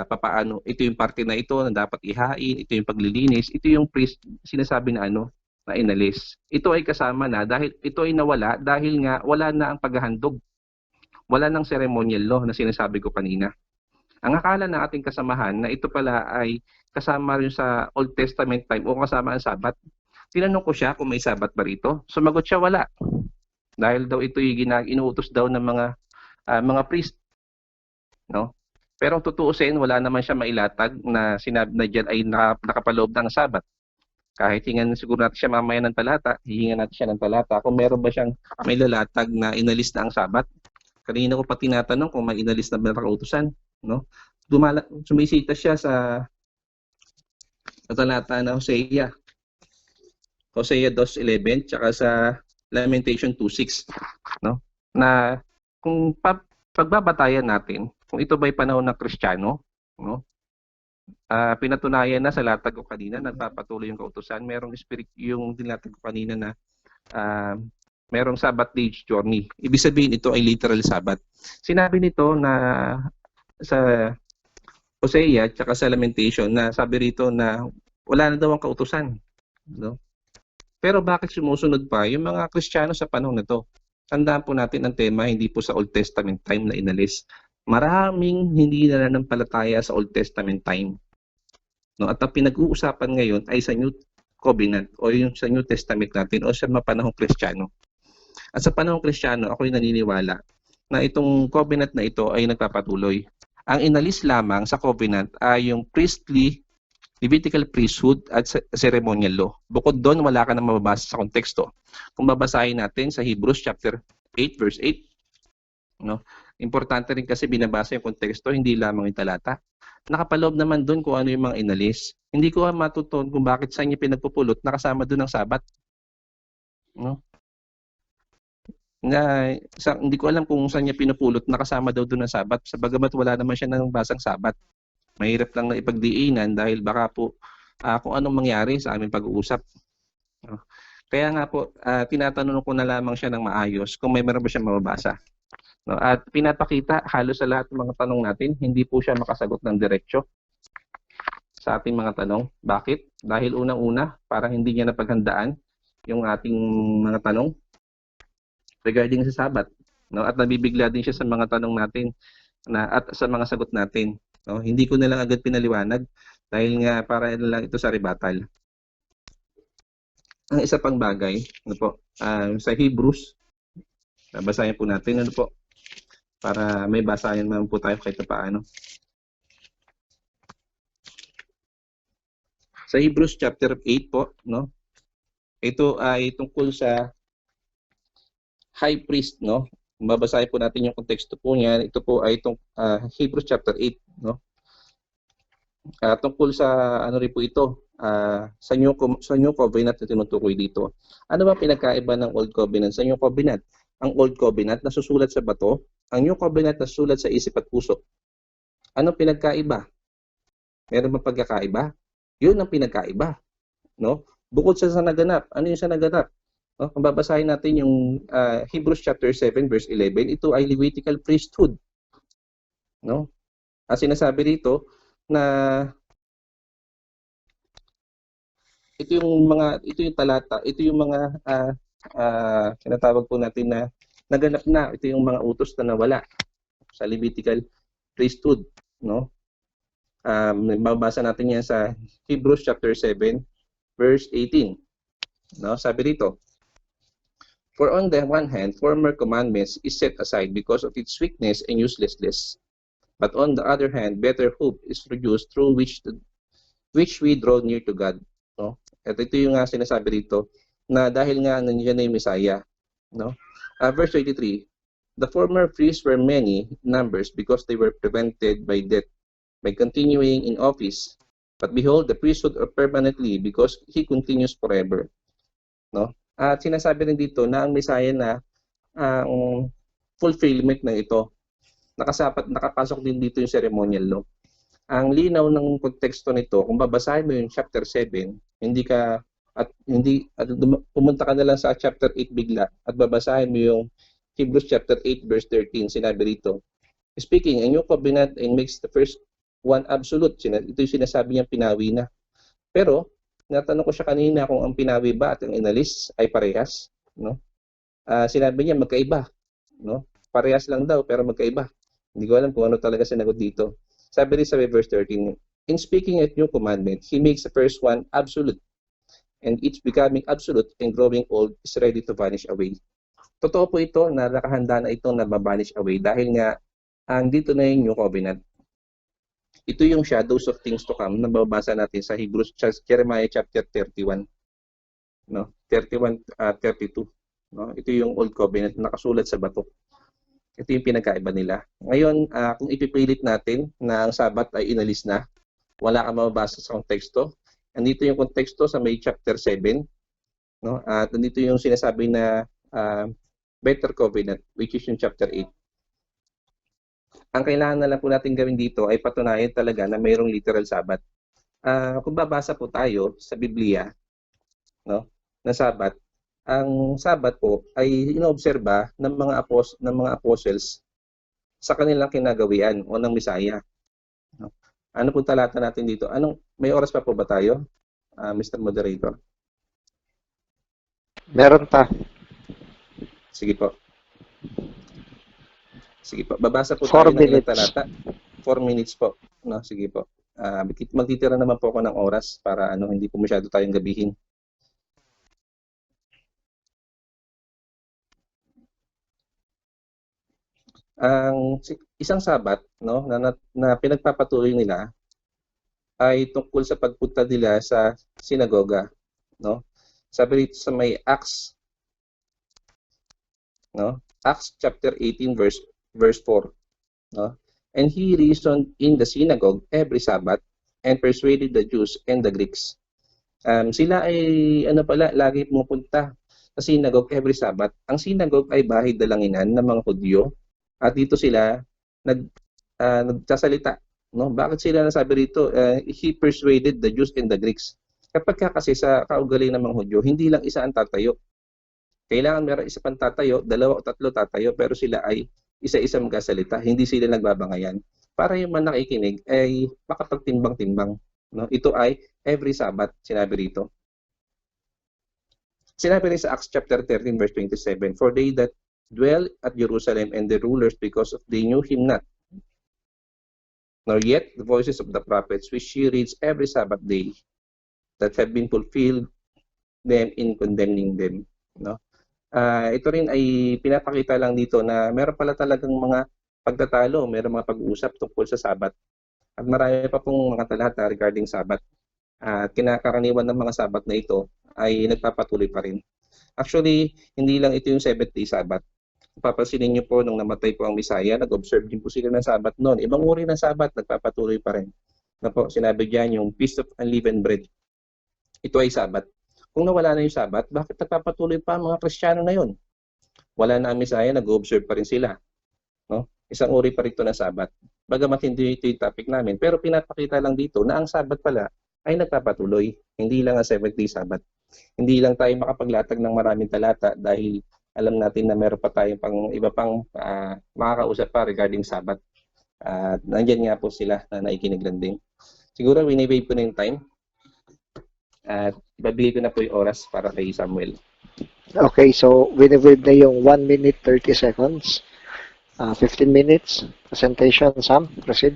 papaano, ito yung parte na ito na dapat ihain, ito yung paglilinis, ito yung priest, sinasabi na na inalis. Ito ay kasama na dahil ito ay nawala dahil nga wala na ang paghahandog. Wala nang ceremonial law na sinasabi ko kanina. Ang akala ng ating kasamahan na ito pala ay kasama rin sa Old Testament time o kasama ang Sabat. Tinanong ko siya kung may Sabat ba rito. Sumagot siya wala. Dahil daw ito yung inuutos daw ng mga priest, no? Pero ang tutuusin, wala naman siya mailatag na sinabi na diyan ay nakapaloob ng Sabat. Kahit hingan siguro natin siya mamaya ng talata, hihingan natin siya ng talata kung meron ba siyang may lalatag na inalis na ang Sabat. Kanina ko pa tinatanong kung may inalis na ba kautusan, no? Sumisita siya sa talata na Hosea 2:11 tsaka sa Lamentation 2:6, no? Na kung pagbabatayan natin kung ito ba'y panahon ng Kristiyano, no? Pinatunayan na sa latag ko kanina, nagpapatuloy yung kautusan. Merong spirit yung dinatag ko kanina na merong Sabbath day journey. Ibig sabihin ito ay literal Sabbath. Sinabi nito na sa Hosea at sa Lamentation na sabi rito na wala na daw ang kautusan, no? Pero bakit sumusunod pa yung mga Kristiyano sa panahon na to? Tandaan po natin ang tema, hindi po sa Old Testament time na inalis. Maraming hindi na nananampalataya sa Old Testament time. No? At ang pinag-uusapan ngayon ay sa New Covenant o yung sa New Testament natin o sa mga panahong Kristiyano. At sa panahong Kristiyano, ako'y naniniwala na itong covenant na ito ay nagpapatuloy. Ang inalis lamang sa covenant ay yung priestly, Levitical priesthood at ceremonial law. Bukod doon, wala ka na mababasa sa konteksto. Kung babasahin natin sa Hebrews chapter 8 verse 8, no? Importante rin kasi binabasa yung konteksto, hindi lamang yung talata. Nakapaloob naman doon kung ano yung mga inalis. Hindi ko matutunan kung bakit sa niya pinagpupulot, nakasama doon ang Sabat. No? Hindi ko alam kung saan niya pinupulot, nakasama daw doon ang Sabat. Sa bagamat wala naman siya nang basang Sabat. Mahirap lang na ipagdiinan dahil baka po kung anong mangyari sa aming pag-uusap. No? Kaya nga po, tinatanong ko na lamang siya ng maayos kung may meron ba siyang mababasa. No? At pinapakita halos sa lahat ng mga tanong natin, hindi po siya makasagot ng diretsyo sa ating mga tanong. Bakit? Dahil unang-una, parang hindi niya napaghandaan yung ating mga tanong regarding sa Sabat. No? At nabibigla din siya sa mga tanong natin at sa mga sagot natin. No? Hindi ko na lang agad pinaliwanag dahil nga para lang ito sa rebuttal. Ang isa pang bagay, ano po, sa Hebrews, babasahin po natin, ano po, para may basahin naman po tayo kahit paano. Sa Hebrews chapter 8 po, no? Ito ay tungkol sa high priest, no? Babasahin po natin yung konteksto po niya. Ito po ay Hebrews chapter 8, no? Tungkol sa ano rin po ito, sa new covenant na tinutukoy dito. Ano ba pinagkaiba ng old covenant sa new covenant? Ang old covenant nasusulat sa bato, ang new covenant nasusulat sa isip at puso. Ano pinagkaiba? Meron bang pagkakaiba? Yun ang pinagkaiba, no? Bukod sa naganap, ano yung sa naganap? No? Kung babasahin natin yung Hebrews chapter 7 verse 11, ito ay Levitical priesthood, no? Ang sinasabi dito na ito yung talata, ito yung mga tinatawag po natin na naganap na, ito yung mga utos na nawala sa Levitical priesthood, no? Mababasa natin yan sa Hebrews chapter 7 verse 18. No, sabi dito, for on the one hand, former commandments is set aside because of its weakness and uselessness. But on the other hand, better hope is produced through which we draw near to God. No? At ito yung sinasabi dito na dahil nga nandiyan na yung Messiah. No? Verse 23, the former priests were many numbers because they were prevented by death by continuing in office. But behold, the priesthood are permanently because he continues forever. No? At sinasabi rin dito na ang Messiah na ang fulfillment ng ito. Nakapasok din dito yung ceremonial law. Ang linaw ng konteksto nito, kung babasahin mo yung chapter 7, pumunta ka na lang sa chapter 8 bigla at babasahin mo yung Hebrews chapter 8 verse 13, sinabi rito, speaking, a new covenant and makes the first one absolute. Ito yung sinasabi niyang pinawi na. Pero, natanong ko siya kanina kung ang pinawi ba at ang inalis ay parehas. No? Sinabi niya magkaiba. No? Parehas lang daw pero magkaiba. Hindi ko alam kung ano talaga sinagot dito. Sabi rin sa verse 13, in speaking a new commandment, he makes the first one absolute. And each becoming absolute and growing old is ready to vanish away. Totoo po ito na nakahanda na itong nababanish away dahil nga ang dito na yung new covenant. Ito yung shadows of things to come na babasa natin sa Jeremiah chapter 31. No? 31, 32. No? Ito yung old covenant na nakasulat sa bato. Ito yung pinagkaiba nila. Ngayon, kung ipipilit natin na ang Sabat ay inalis na, wala kang mababasa sa konteksto. Andito yung konteksto sa may chapter 7. No? At andito yung sinasabi na better covenant, which is yung chapter 8. Ang kailangan na lang po natin gawin dito ay patunayan talaga na mayroong literal Sabat. Kung babasa po tayo sa Biblia, no, na Sabat, ang Sabat po ay inoobserba ng mga apostles sa kanilang kinagawian o ng Misaya. No? Ano po talata natin dito? May oras pa po ba tayo, Mr. Moderator? Meron pa. Sige po. Sige po. Babasa po tayo ng ilang talata. 4 minutes po. No, sige po. Magtitira naman po ako ng oras para hindi po masyado tayong gabihin. Ang isang Sabat, no, na pinagpapatuloy nila ay tungkol sa pagpunta nila sa sinagoga, no? Sabi dito sa may Acts, no? Acts chapter 18 verse 4, no? And he reasoned in the synagogue every Sabbath and persuaded the Jews and the Greeks. Sila ay lagi pumupunta sa synagogue every Sabbath. Ang synagogue ay bahay dalanginan ng mga Hudyo at dito sila nagsasalita, no? Bakit sila nasabi rito? He persuaded the Jews and the Greeks. Kapag kasi sa kaugaling ng mga Hudyo, hindi lang isa ang tatayo. Kailangan meron isa pang tatayo, 2 o 3 tatayo, pero sila ay isa-isa magsasalita, hindi sila nagbabangayan. Para yung man nakikinig ay makapagtimbang-timbang. No? Ito ay every Sabbath, sinabi rito. Sinabi rin sa Acts chapter 13 verse 27, for they that dwell at Jerusalem and the rulers because of they knew him not, nor yet the voices of the prophets which she reads every Sabbath day, that have been fulfilled them in condemning them. No? Ito rin ay pinapakita lang dito na meron pala talagang mga pagtatalo, meron mga pag-uusap tungkol sa Sabat. At marami pa pong mga talata regarding Sabat. Kinakaraniwan ng mga Sabat na ito ay nagpapatuloy pa rin. Actually, hindi lang ito yung 7th-day Sabat. Papansinin niyo po nung namatay po ang Misaya, nag-observe din po sila ng Sabat noon. Ibang uri ng Sabat, nagpapatuloy pa rin. Na po, sinabi diyan yung Feast of Unleavened Bread. Ito ay Sabat. Kung nawala na yung Sabat, bakit nagpapatuloy pa ang mga Kristiyano na yun? Wala na ang Misaya, nag-observe pa rin sila. No? Isang uri pa rin ito na Sabat. Bagamat hindi ito yung topic namin, pero pinapakita lang dito na ang Sabat pala ay nagpapatuloy. Hindi lang ang 7th-day Sabat. Hindi lang tayo makapaglatag ng maraming talata dahil alam natin na meron pa tayong iba pang makakausap pa regarding Sabat. Nandiyan nga po sila na naikinig lang din. Siguro winibay po na yung time. At ibabigay ko na po yung oras para kay Samuel. Okay, so winivide na yung 1 minute 30 seconds. 15 minutes. Presentation, Sam. Proceed.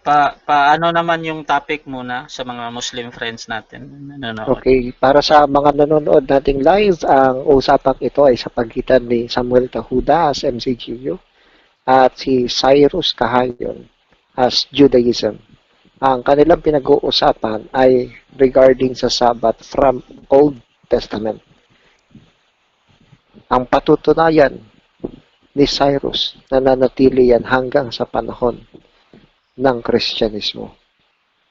Paano naman yung topic muna sa mga Muslim friends natin? Okay, para sa mga nanonood nating live, ang usapang ito ay sa pagitan ni Samuel Tahuda as MCGU at si Cyrus Kahayon as Judaism. Ang kanilang pinag-uusapan ay regarding sa Sabbath from Old Testament. Ang patutunayan ni Cyrus na nanatili yan hanggang sa panahon ng Kristyanismo.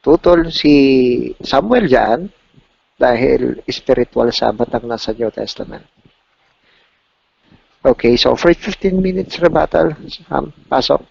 Tutol si Samuel dyan dahil spiritual Sabbath ang nasa New Testament. Okay, so for 15 minutes rebuttal, pasok.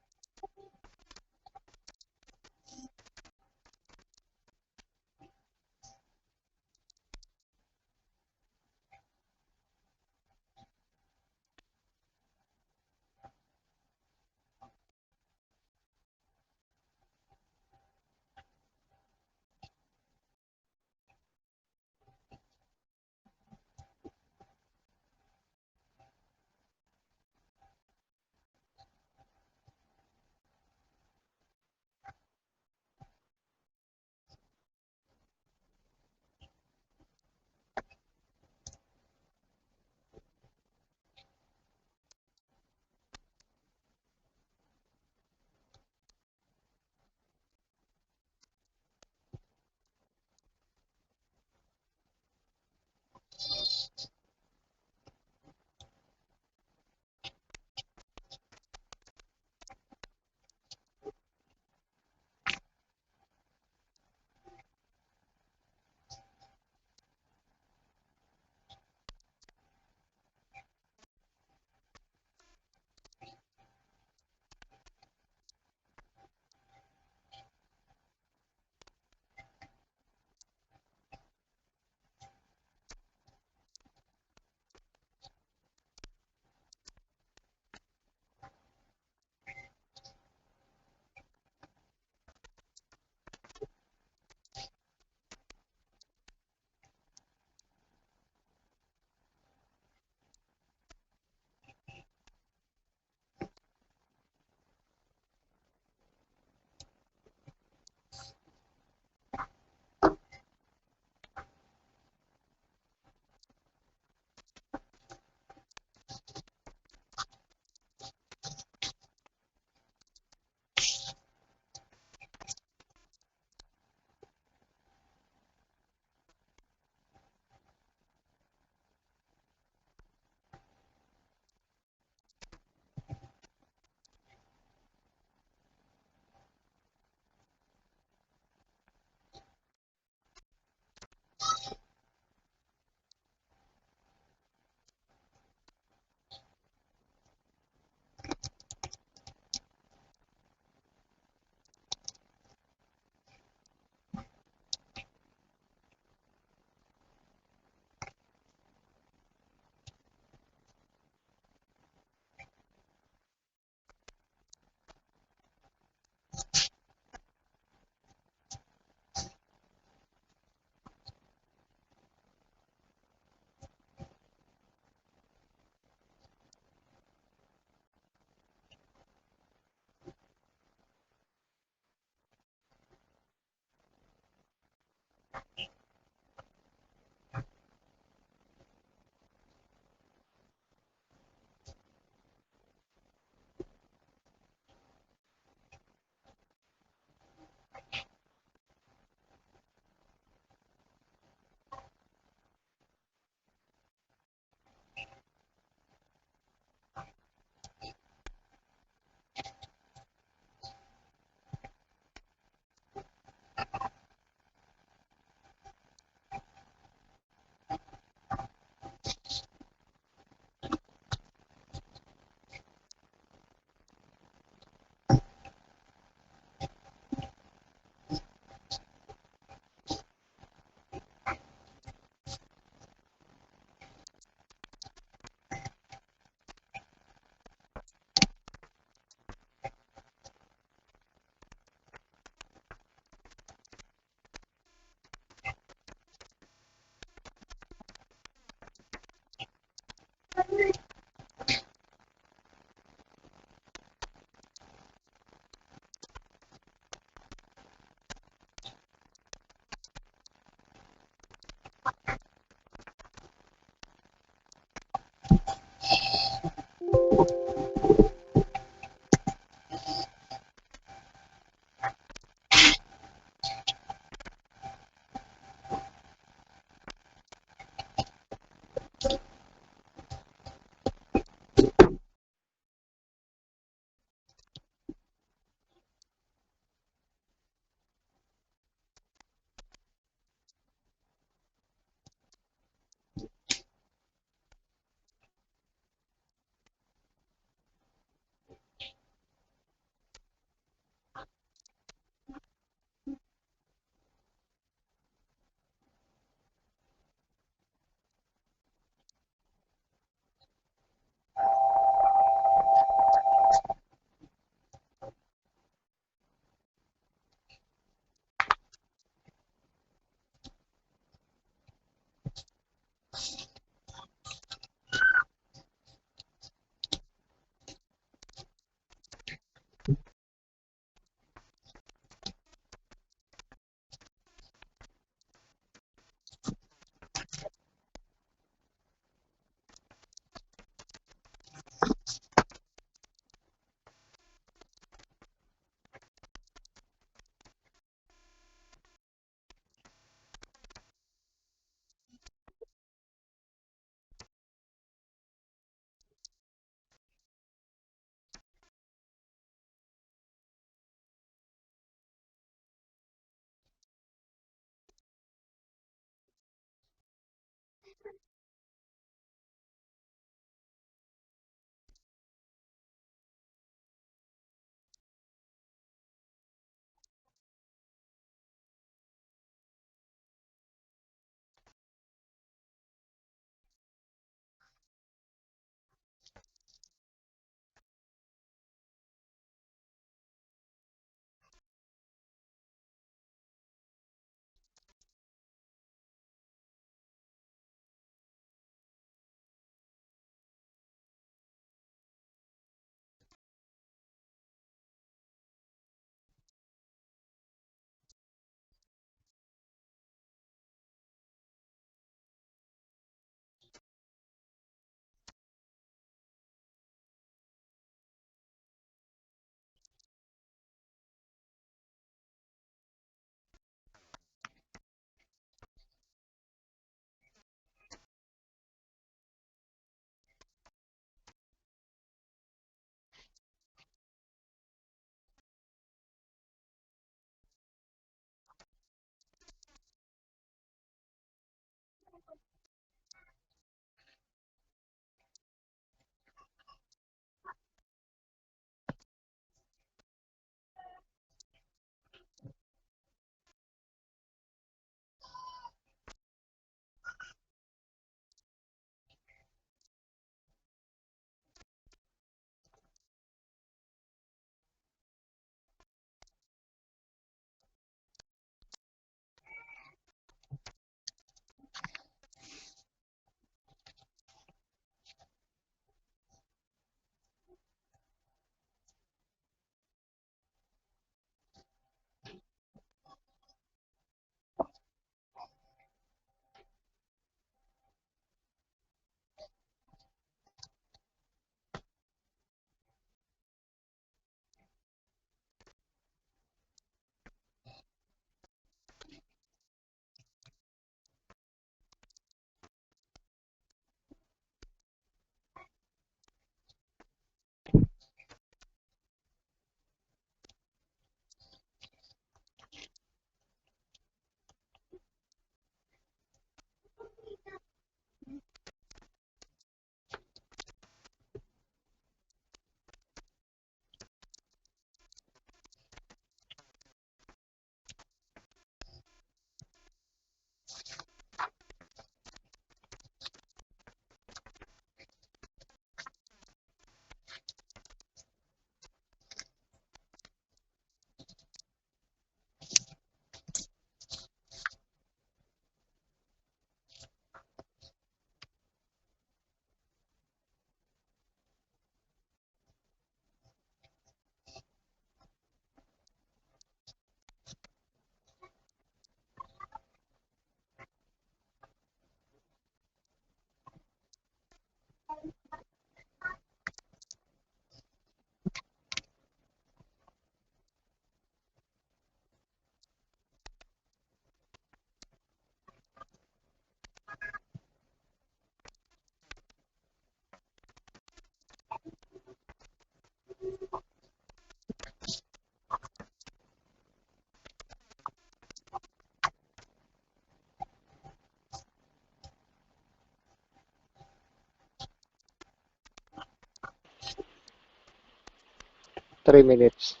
3 minutes.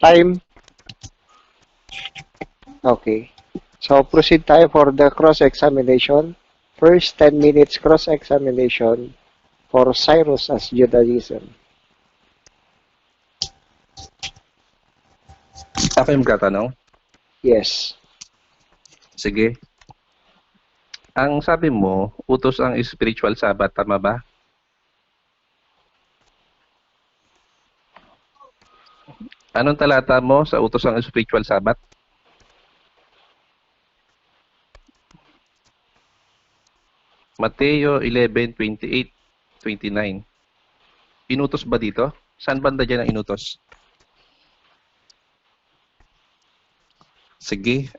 Time. Okay. So proceed tayo for the cross-examination. First 10 minutes cross-examination for Cyrus as Judaism. Ako yung magtatanong? Yes. Sige. Ang sabi mo, utos ang spiritual Sabbath, tama ba? Anong talata mo sa utos ang spiritual Sabbath? Mateo 11:28, 29. Inutos ba dito? Saan banda dyan ang inutos? Sige.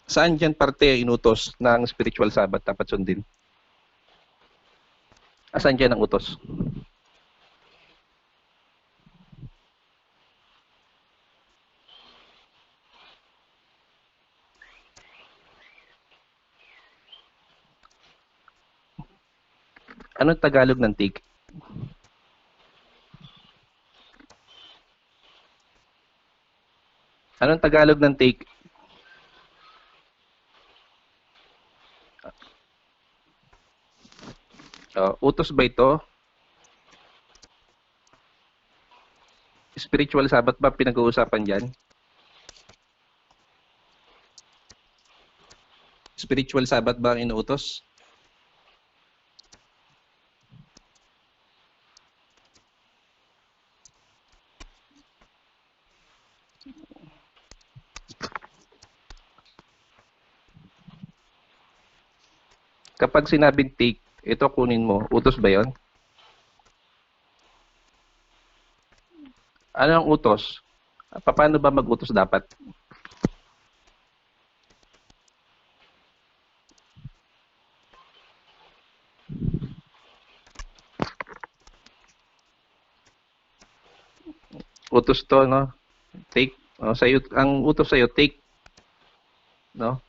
Saan dyan parte ang inutos ng spiritual Sabbath dapat sundin? Saan dyan ang utos? Anong Tagalog ng take? Anong Tagalog ng take? Utos ba ito? Spiritual Sabbath ba pinag-uusapan dyan? Spiritual Sabbath ba ang inuutos? Kapag sinabing take, ito kunin mo, utos ba yon? Ano ang utos? Paano ba mag-utos dapat? Utos to, no? Take. Sa'yo, ang utos sa'yo, take. No?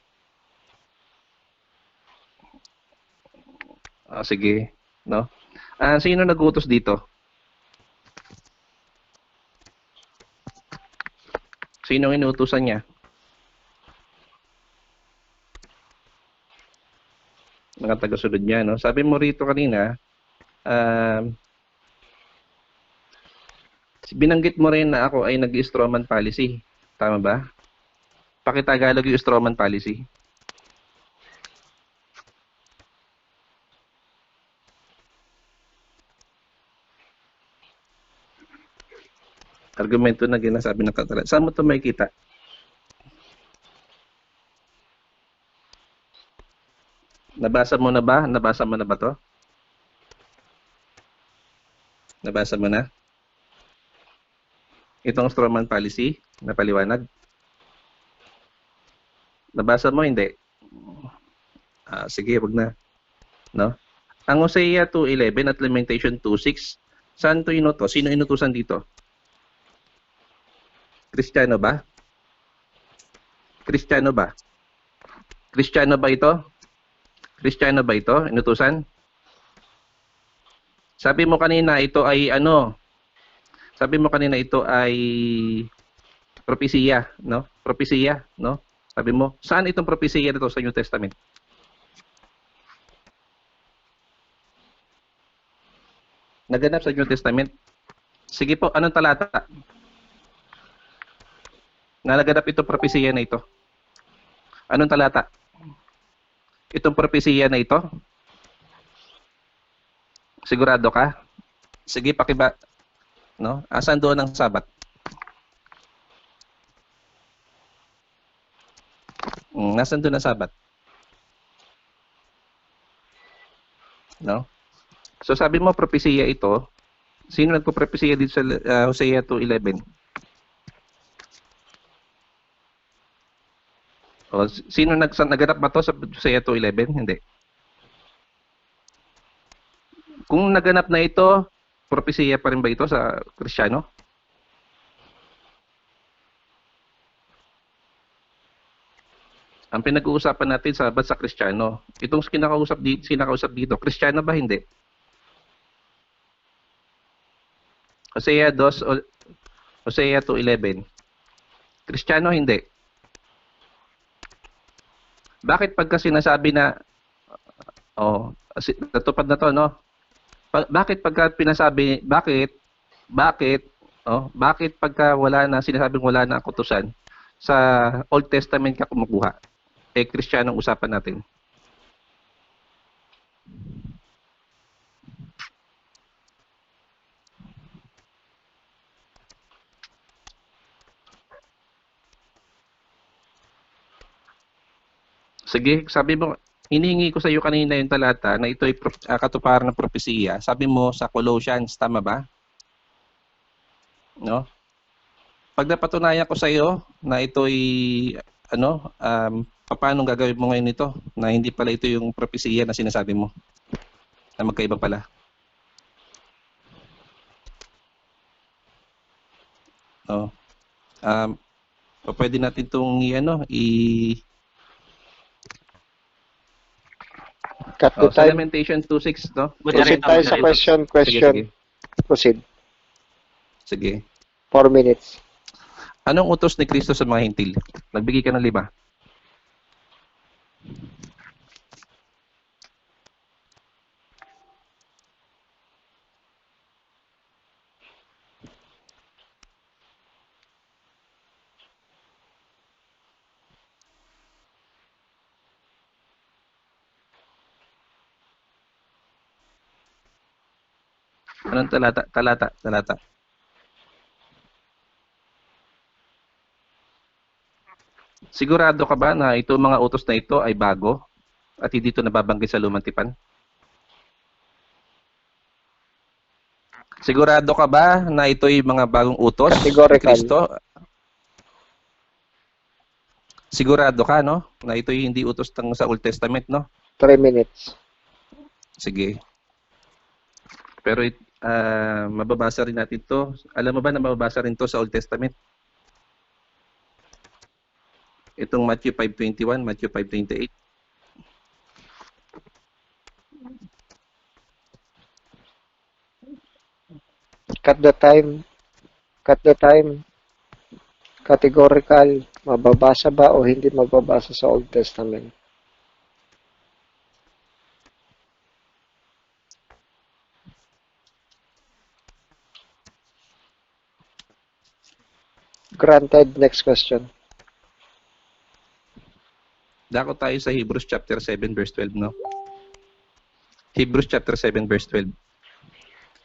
Sige. No? Sino nag-utos dito? Sino ang inuutosan niya? Mga taga-sunod niya, no? Sabi mo rito kanina, binanggit mo rin na ako ay nag-Stroman policy. Tama ba? Pakitagalog yung Stroman policy. Argumento na ginasabi ng katalan. Saan mo ito makikita? Nabasa mo na ba? Nabasa mo na ba to? Nabasa mo na? Itong Stroman policy na paliwanag? Nabasa mo? Hindi. Sige, wag na. No? Ang Hosea 2:11 at Lamentation 2:6, saan to inutos? Sino inutusan dito? Kristiyano ba? Kristiyano ba? Kristiyano ba ito? Kristiyano ba ito? Inutusan? Sabi mo kanina ito ay ano? Sabi mo kanina ito ay propesiya, no? Propesiya, no? Sabi mo, saan itong propesiya nito sa New Testament? Naganap sa New Testament? Sige po, anong talata? Nalaganap itong propesiya na ito. Anong talata? Itong propesiya na ito? Sigurado ka? Sige, pakiba. No? Asan doon ang Sabat? Nasaan doon ang Sabat? No? So sabi mo propesiya ito. Sino nagpo-propesiya dito sa Hosea 2:11? O, sino naganap ba to sa Hosea 2:11? Hindi. Kung naganap na ito, propesiya pa rin ba ito sa Kristiyano? Ang pinag-uusapan natin sa Kristiyano. Itong sinakausap dito, Kristiyano ba hindi? Hosea 2:11. Kristiyano hindi. Bakit pagka sinasabi na natupad na to, no? Bakit pagka pinasabi, bakit pagka wala na, sinasabing wala na kautusan, sa Old Testament ka kumukuha? Kristiyanong usapan natin. Sige, sabi mo, hinihingi ko sa iyo kanina yung talata na ito ay katuparan ng propesiya. Sabi mo sa Colossians, tama ba? No? Pag napatunayan ko sa iyo na ito ay paano gagawin mo ngayon ito na hindi pala ito yung propesiya na sinasabi mo na magkaiba pala? No? Pwede natin itong Cut the sa time. Lamentation 2:6, no? Proceed tayo sa question. Sige. Proceed. Sige. 4 minutes. Anong utos ni Kristo sa mga hintil? Nagbigay ka ng 5. Anong talata? Sigurado ka ba na ito mga utos na ito ay bago at hindi ito nababanggit sa Lumang Tipan? Sigurado ka ba na ito ay mga bagong utos ni Categorical. Kristo Sigurado ka, no? Na ito'y hindi utos sa Old Testament, no? 3 minutes. Sige. Pero mababasa rin natin to. Alam mo ba na mababasa rin to sa Old Testament? Itong Matthew 5:21, Matthew 5:28. Cut the time. Cut the time. Categorical. Mababasa ba o hindi mababasa sa Old Testament? Granted. Next question. Dako tayo sa Hebrews chapter 7 verse 12, no? Hebrews chapter 7 verse 12.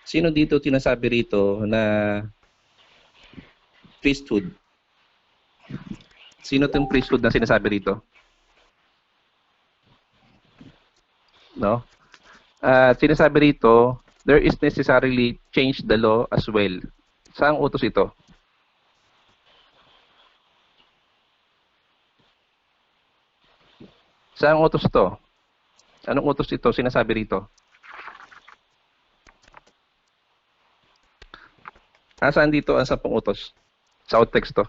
Sino dito tinasabi rito na priesthood? Sino itong priesthood na sinasabi rito? No? Sinasabi rito, there is necessarily change the law as well. Saang utos ito? Saang utos ito? Anong utos ito sinasabi rito? Saan dito ang 10 utos? Sa teksto.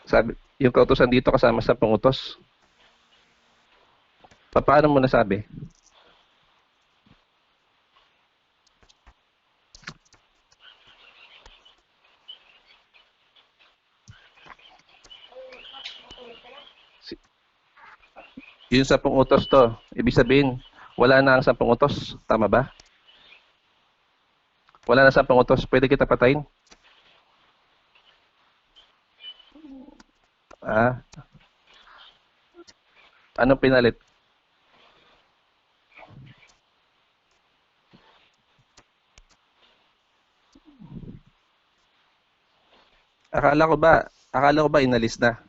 Sabi, yung kautosan dito kasama sa 10 utos. Paano mo nasabi? Yung 10 utos to, ibig sabihin, wala na ang 10 utos. Tama ba? Wala na 10 utos. Pwede kita patayin? Anong pinalit? Akala ko ba inalis na?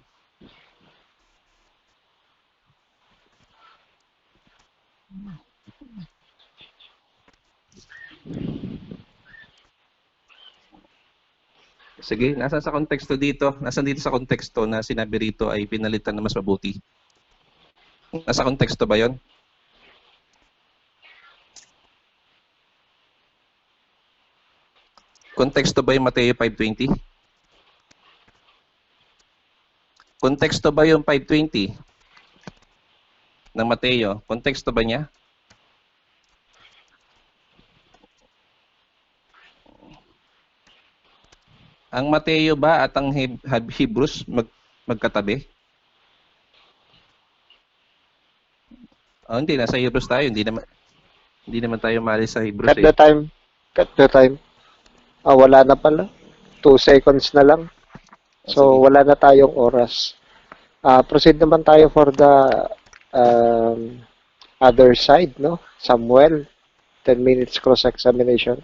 Sige, nasa sa konteksto dito? Nasaan dito sa konteksto na sinabi rito ay pinalitan na mas mabuti? Nasa konteksto ba 'yon? Konteksto ba yung Mateo 5:20? Konteksto ba yung 5:20 ng Mateo? Konteksto ba niya? Ang Mateo ba at ang Hebrews magkatabi? Hindi, nasa Hebrews tayo. Hindi naman tayo maalis sa Hebrews. Cut the time. Cut the time. Wala na pala. 2 seconds na lang. So, Sige. wala na tayong oras. Proceed naman tayo for the other side, no? Samuel, 10 minutes cross-examination.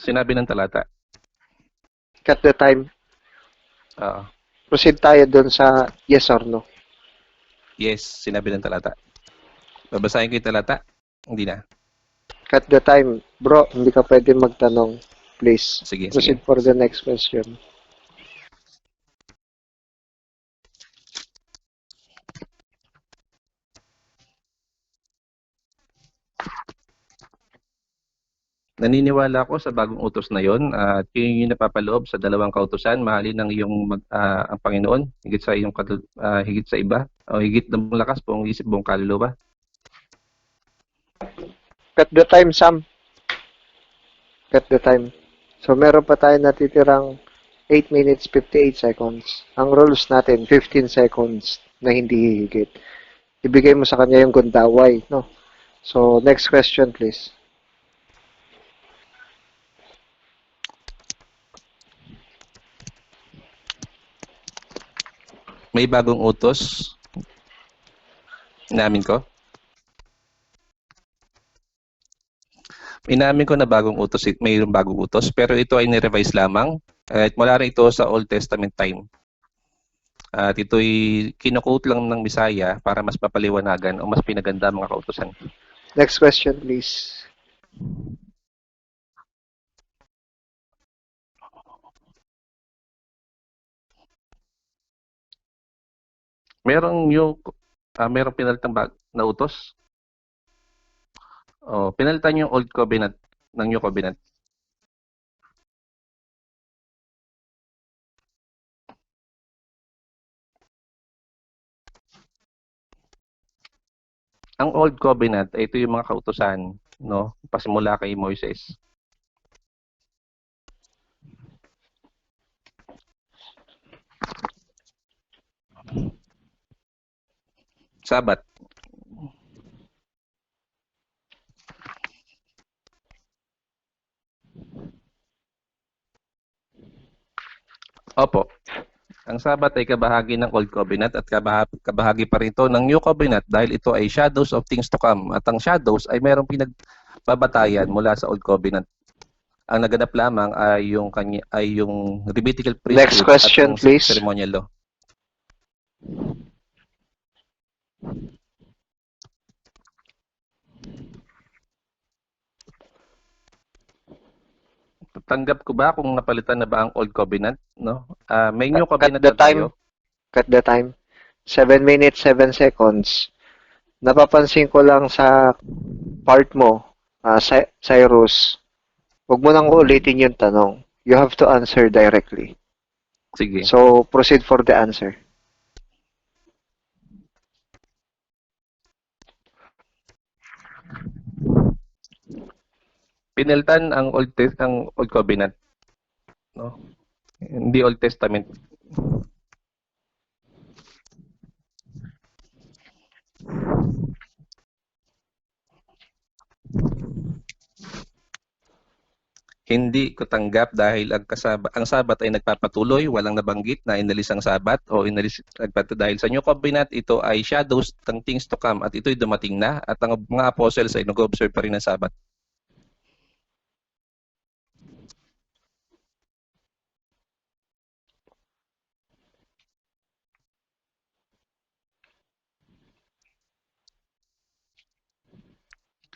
Sinabi ng talata. Cut the time. Oo. Proceed tayo dun sa yes or no. Yes, sinabi ng talata. Babasahin ko yung talata? Hindi na. Cut the time. Bro, hindi ka pwede magtanong. Please. Sige, Proceed sige. for the next question. Naniniwala ako sa bagong utos na yon at yun yung napapaloob sa dalawang kautusan, mahalin ng iyong ang Panginoon higit sa higit sa iba o higit ng lakas buong isip, buong kaluluwa. Cut the time, Sam. Cut the time. So, meron pa tayo natitirang 8 minutes 58 seconds. Ang rules natin, 15 seconds na hindi hihigit. Ibigay mo sa kanya yung gundaway, no? So, next question, please. May bagong utos. Inamin ko. Inamin ko na bagong utos, mayroong bagong utos, pero ito ay ni-revise lamang at mula rin ito sa Old Testament time. At ito'y kinukote lang ng Bisaya para mas papaliwanagan o mas pinaganda ang mga kautosan. Next question, please. Merong pinalitang na utos. Pinalitan yung Old Covenant ng New Covenant. Ang Old Covenant, ito yung mga kautosan, no? Pasimula kay Moises. Sabat. Opo. Ang Sabat ay kabahagi ng Old Covenant at kabahagi pa rin ito ng New Covenant dahil ito ay shadows of things to come. At ang shadows ay merong pinagbabatayan mula sa Old Covenant. Ang naganap lamang ay yung Levitical priesthood Next question, at yung please. ceremonial law. Tanggap ko ba kung napalitan na ba ang Old Covenant, no? May New Covenant na tayo. Cut the time. 7 minutes, 7 seconds. Napapansin ko lang sa part mo, Cyrus, huwag mo nang ulitin yung tanong. You have to answer directly. Sige. So, proceed for the answer. Pinalitan ang Old Covenant, no? Hindi Old Testament. Hindi ko tanggap dahil ang Sabat ay nagpapatuloy, walang nabanggit na inalis ang Sabat o dahil sa New Covenant, ito ay shadows ng things to come at ito'y dumating na at ang mga apostles ay nag-observe pa rin ng Sabat.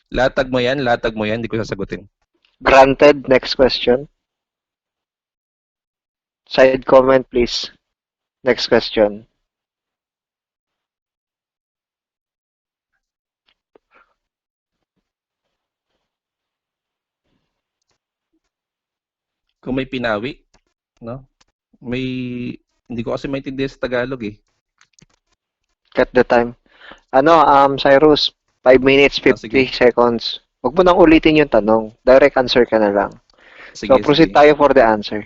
Latag mo yan, hindi ko sasagutin. Granted. Next question. Side comment, please. Next question. Kung may pinawi, no? Hindi ko kasi maintindihan sa Tagalog eh. Cut the time. Cyrus, 5 minutes, 50 sige. seconds. Huwag mo nang ulitin yung tanong. Direct answer ka na lang. Sige, So, proceed sige. tayo for the answer.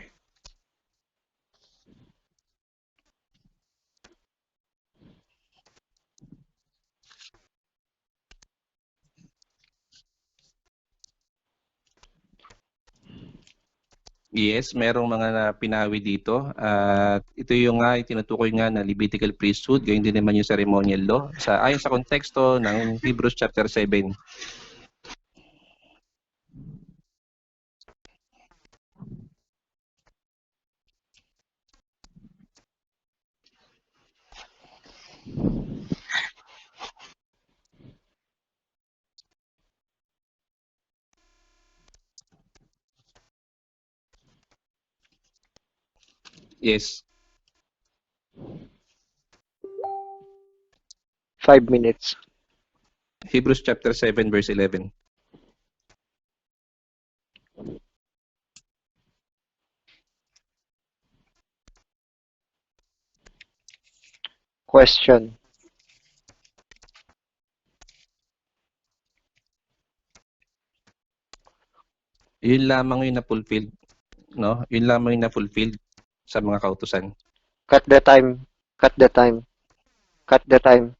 Yes, merong mga pinawi dito. At ito yung tinutukoy nga na Levitical priesthood, gayon din naman yung ceremonial law. Ayon sa konteksto ng Hebrews chapter 7. Yes. 5 minutes. Hebrews chapter 7 verse 11. Question. Yun lamang yung na-fulfilled, no? Yun lamang yung na-fulfilled sa mga kautusan. Cut the time. Cut the time. Cut the time.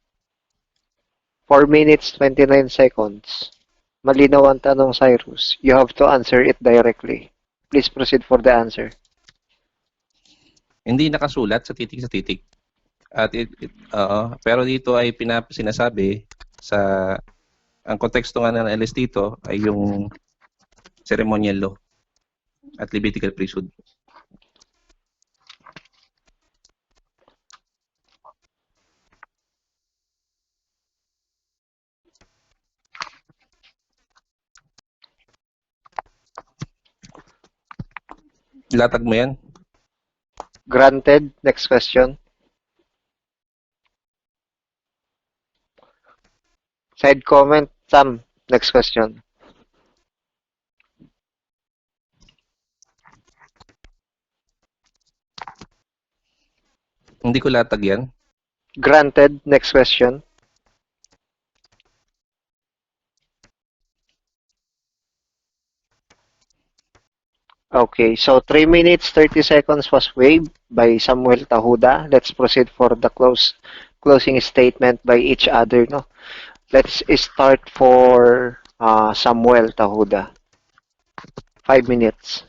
4 minutes, 29 seconds. Malinaw ang tanong, Cyrus. You have to answer it directly. Please proceed for the answer. Hindi nakasulat sa titik. At pero dito ay sinasabi ang konteksto nga ng LS dito ay yung ceremonial law at Levitical priesthood. Latag mo yan? Granted. Next question. Side comment, Sam. Next question. Hindi ko latag yan. Granted. Next question. Okay, so 3 minutes 30 seconds was waived by Samuel Tahuda. Let's proceed for the closing statement by each other. No, let's start for Samuel Tahuda. 5 minutes.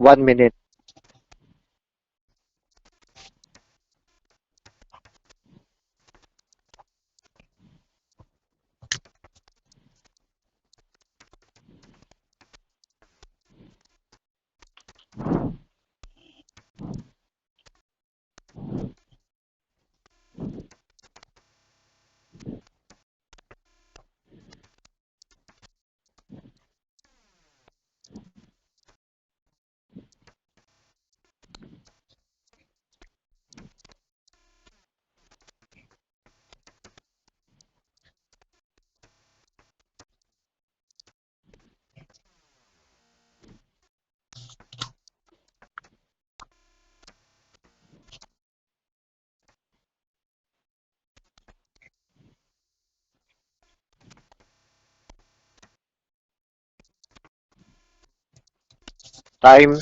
1 minute. Time.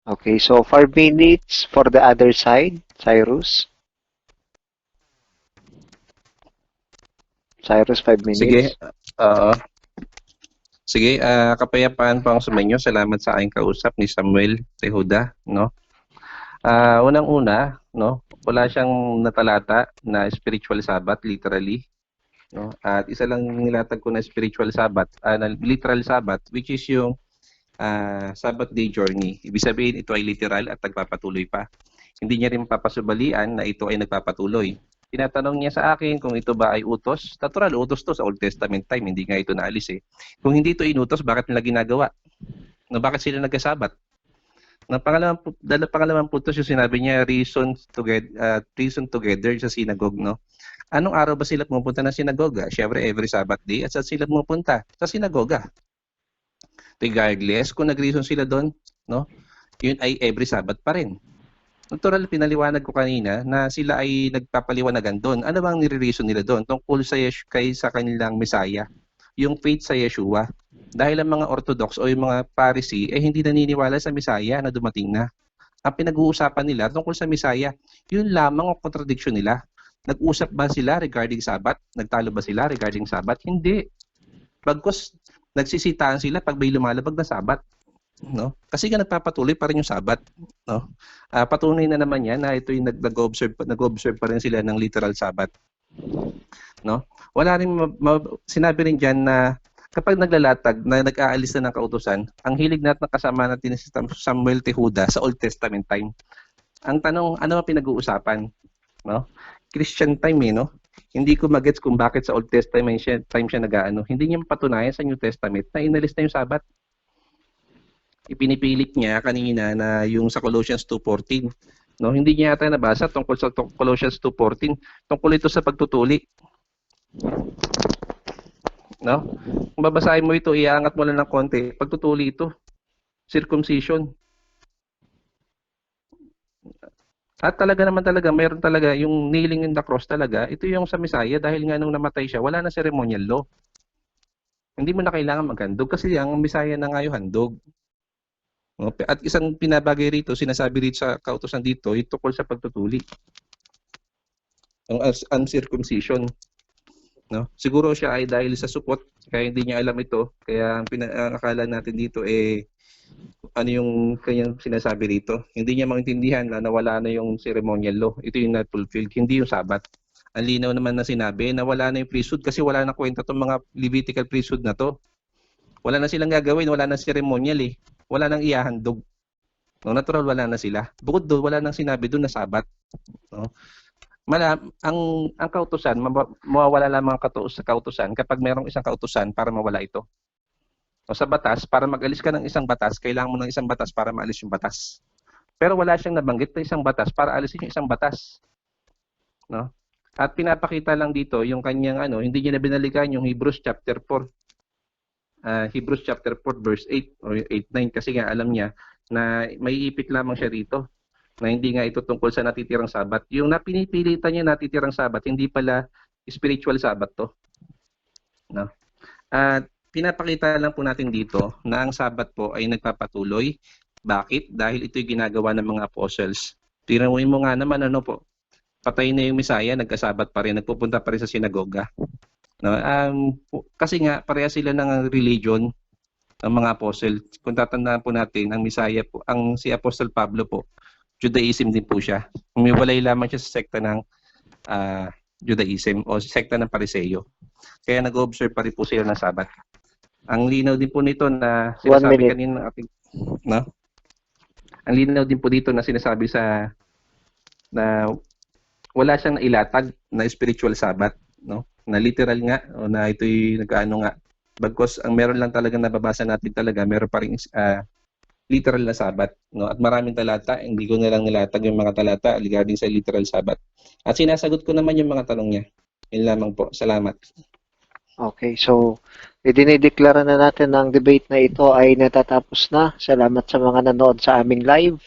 Okay, so 5 minutes for the other side, Cyrus. Cyrus, 5 Sige, minutes. sige, kapayapaan po ang sumainyo. Salamat sa aking kausap ni Samuel Tehuda, no? Unang-una, no, wala siyang natalata na spiritual Sabbath, literally, no? At isa lang nilatag ko na spiritual Sabbath, na literal Sabbath, which is yung Sabbath day journey. Ibig sabihin, ito ay literal at nagpapatuloy pa. Hindi niya rin papasubalian na ito ay nagpapatuloy. Tinatanong niya sa akin kung ito ba ay utos. Natural, utos to sa Old Testament time. Hindi nga ito naalis eh. Kung hindi ito inutos, bakit nila ginagawa? No, bakit sila nagkasabat? Pangalawang puntos yung sinabi niya, reason together sa synagogue. No? Anong araw ba sila pumupunta ng sinagoga? Siyempre, every Sabbath day. At saan sila pumupunta? Sa sinagoga. Regardless kung nag-reason sila doon, no? Yun ay every Sabbath pa rin. Natural, pinaliwanag ko kanina na sila ay nagpapaliwanagan doon. Ano bang nire-reason nila doon? Tungkol sa kanilang Messiah, yung faith sa Yeshua. Dahil ang mga Orthodox o yung mga Pharisee ay hindi naniniwala sa Messiah na dumating na. Ang pinag-uusapan nila tungkol sa Messiah, yun lamang ang contradiction nila. Nag-usap ba sila regarding Sabbath? Nagtalo ba sila regarding Sabbath? Hindi. Bagkus nagsisitaan sila pag may lumalabag na Sabbath. No? Kasi nga nagpapatuloy pa rin yung Sabbath, no? Patunay na naman yan na ito yung nag-observe pa rin sila ng literal Sabbath, no? Wala rin sinabi rin diyan na kapag naglalatag na nag-aalis na ng kautusan, ang hilig natin kasama natin si Samuel Tehuda sa Old Testament time. Ang tanong, ano ang pinag-uusapan, no? Christian time eh, no? Hindi ko magets kung bakit sa Old Testament time siya nag-aano. Hindi niya patunayan sa New Testament na inalis na yung Sabbath. Ipinipilit niya kanina na yung sa Colossians 2:14, no, hindi niya yata nabasa tungkol sa Colossians 2:14, tungkol ito sa pagtutuli, no? Kung babasahin mo ito, iangat mo lang ng konti, pagtutuli ito, circumcision. At talaga naman talaga, mayroon talaga yung nailing in the cross talaga, ito yung sa Messiah dahil nga nung namatay siya, wala na ceremonial law. Hindi mo na kailangan maghandog kasi ang Messiah na nga yung handog. At isang pinabagay rito, sinasabi rito sa kautusan dito, yung tungkol sa pagtutuli. Ang uncircumcision. No? Siguro siya ay dahil sa supot, kaya hindi niya alam ito. Kaya ang akala natin dito ano yung kanyang sinasabi rito. Hindi niya maintindihan na nawala na yung ceremonial law. Ito yung not fulfilled, hindi yung Sabbath. Ang linaw naman na sinabi na wala na yung priesthood kasi wala na kwenta itong mga Levitical priesthood na to. Wala na silang gagawin, wala na ceremonial eh. Wala nang ihahandog. No, natural wala na sila. Bukod doon, wala nang sinabi doon na Sabbath. No? Ang kautusan, mawawala lamang sa kautusan kapag mayroong isang kautusan para mawala ito. O sa batas, para mag-alis ka ng isang batas, kailangan mo ng isang batas para maalis yung batas. Pero wala siyang nabanggit na isang batas para alisin yung isang batas. No? At pinapakita lang dito yung kanyang hindi niya na binalikan yung Hebrews chapter 4. Hebrews chapter 4 verse 8 o 8-9 kasi nga alam niya na may ipit lamang siya rito na hindi nga ito tungkol sa natitirang Sabat. Yung napinipilitan niya natitirang Sabat, hindi pala spiritual Sabat to. No? At pinapakita lang po natin dito na ang Sabat po ay nagpapatuloy. Bakit? Dahil ito'y ginagawa ng mga apostles. Tinamuin mo nga naman po, patay na yung Messiah, nagkasabat pa rin, nagpupunta pa rin sa sinagoga. No, kasi nga pareha sila ng religion, ng mga apostle. Kung tatandaan po natin, ang Messiah po, si Apostle Pablo po, Judaism din po siya. Humiwalay lamang siya sa sekta ng Judaism o sekta ng Pariseo. Kaya nag-observe pa rin po sila ng Sabat. Ang linaw din po nito na sinasabi kanina ng ating, no? Ang linaw din po dito na sinasabi na wala siyang nailatag na spiritual Sabat, no? Na literal nga o na ito'y nagkaano nga. Bagkos ang meron lang talaga nababasa natin talaga, meron pa ring literal na Sabat, no? At maraming talata, hindi ko na lang nilatag yung mga talata regarding sa literal Sabat. At sinasagot ko naman yung mga tanong niya. Yun lamang po. Salamat. Okay, so dinideklara na natin na ang debate na ito ay natatapos na. Salamat sa mga nanood sa aming live.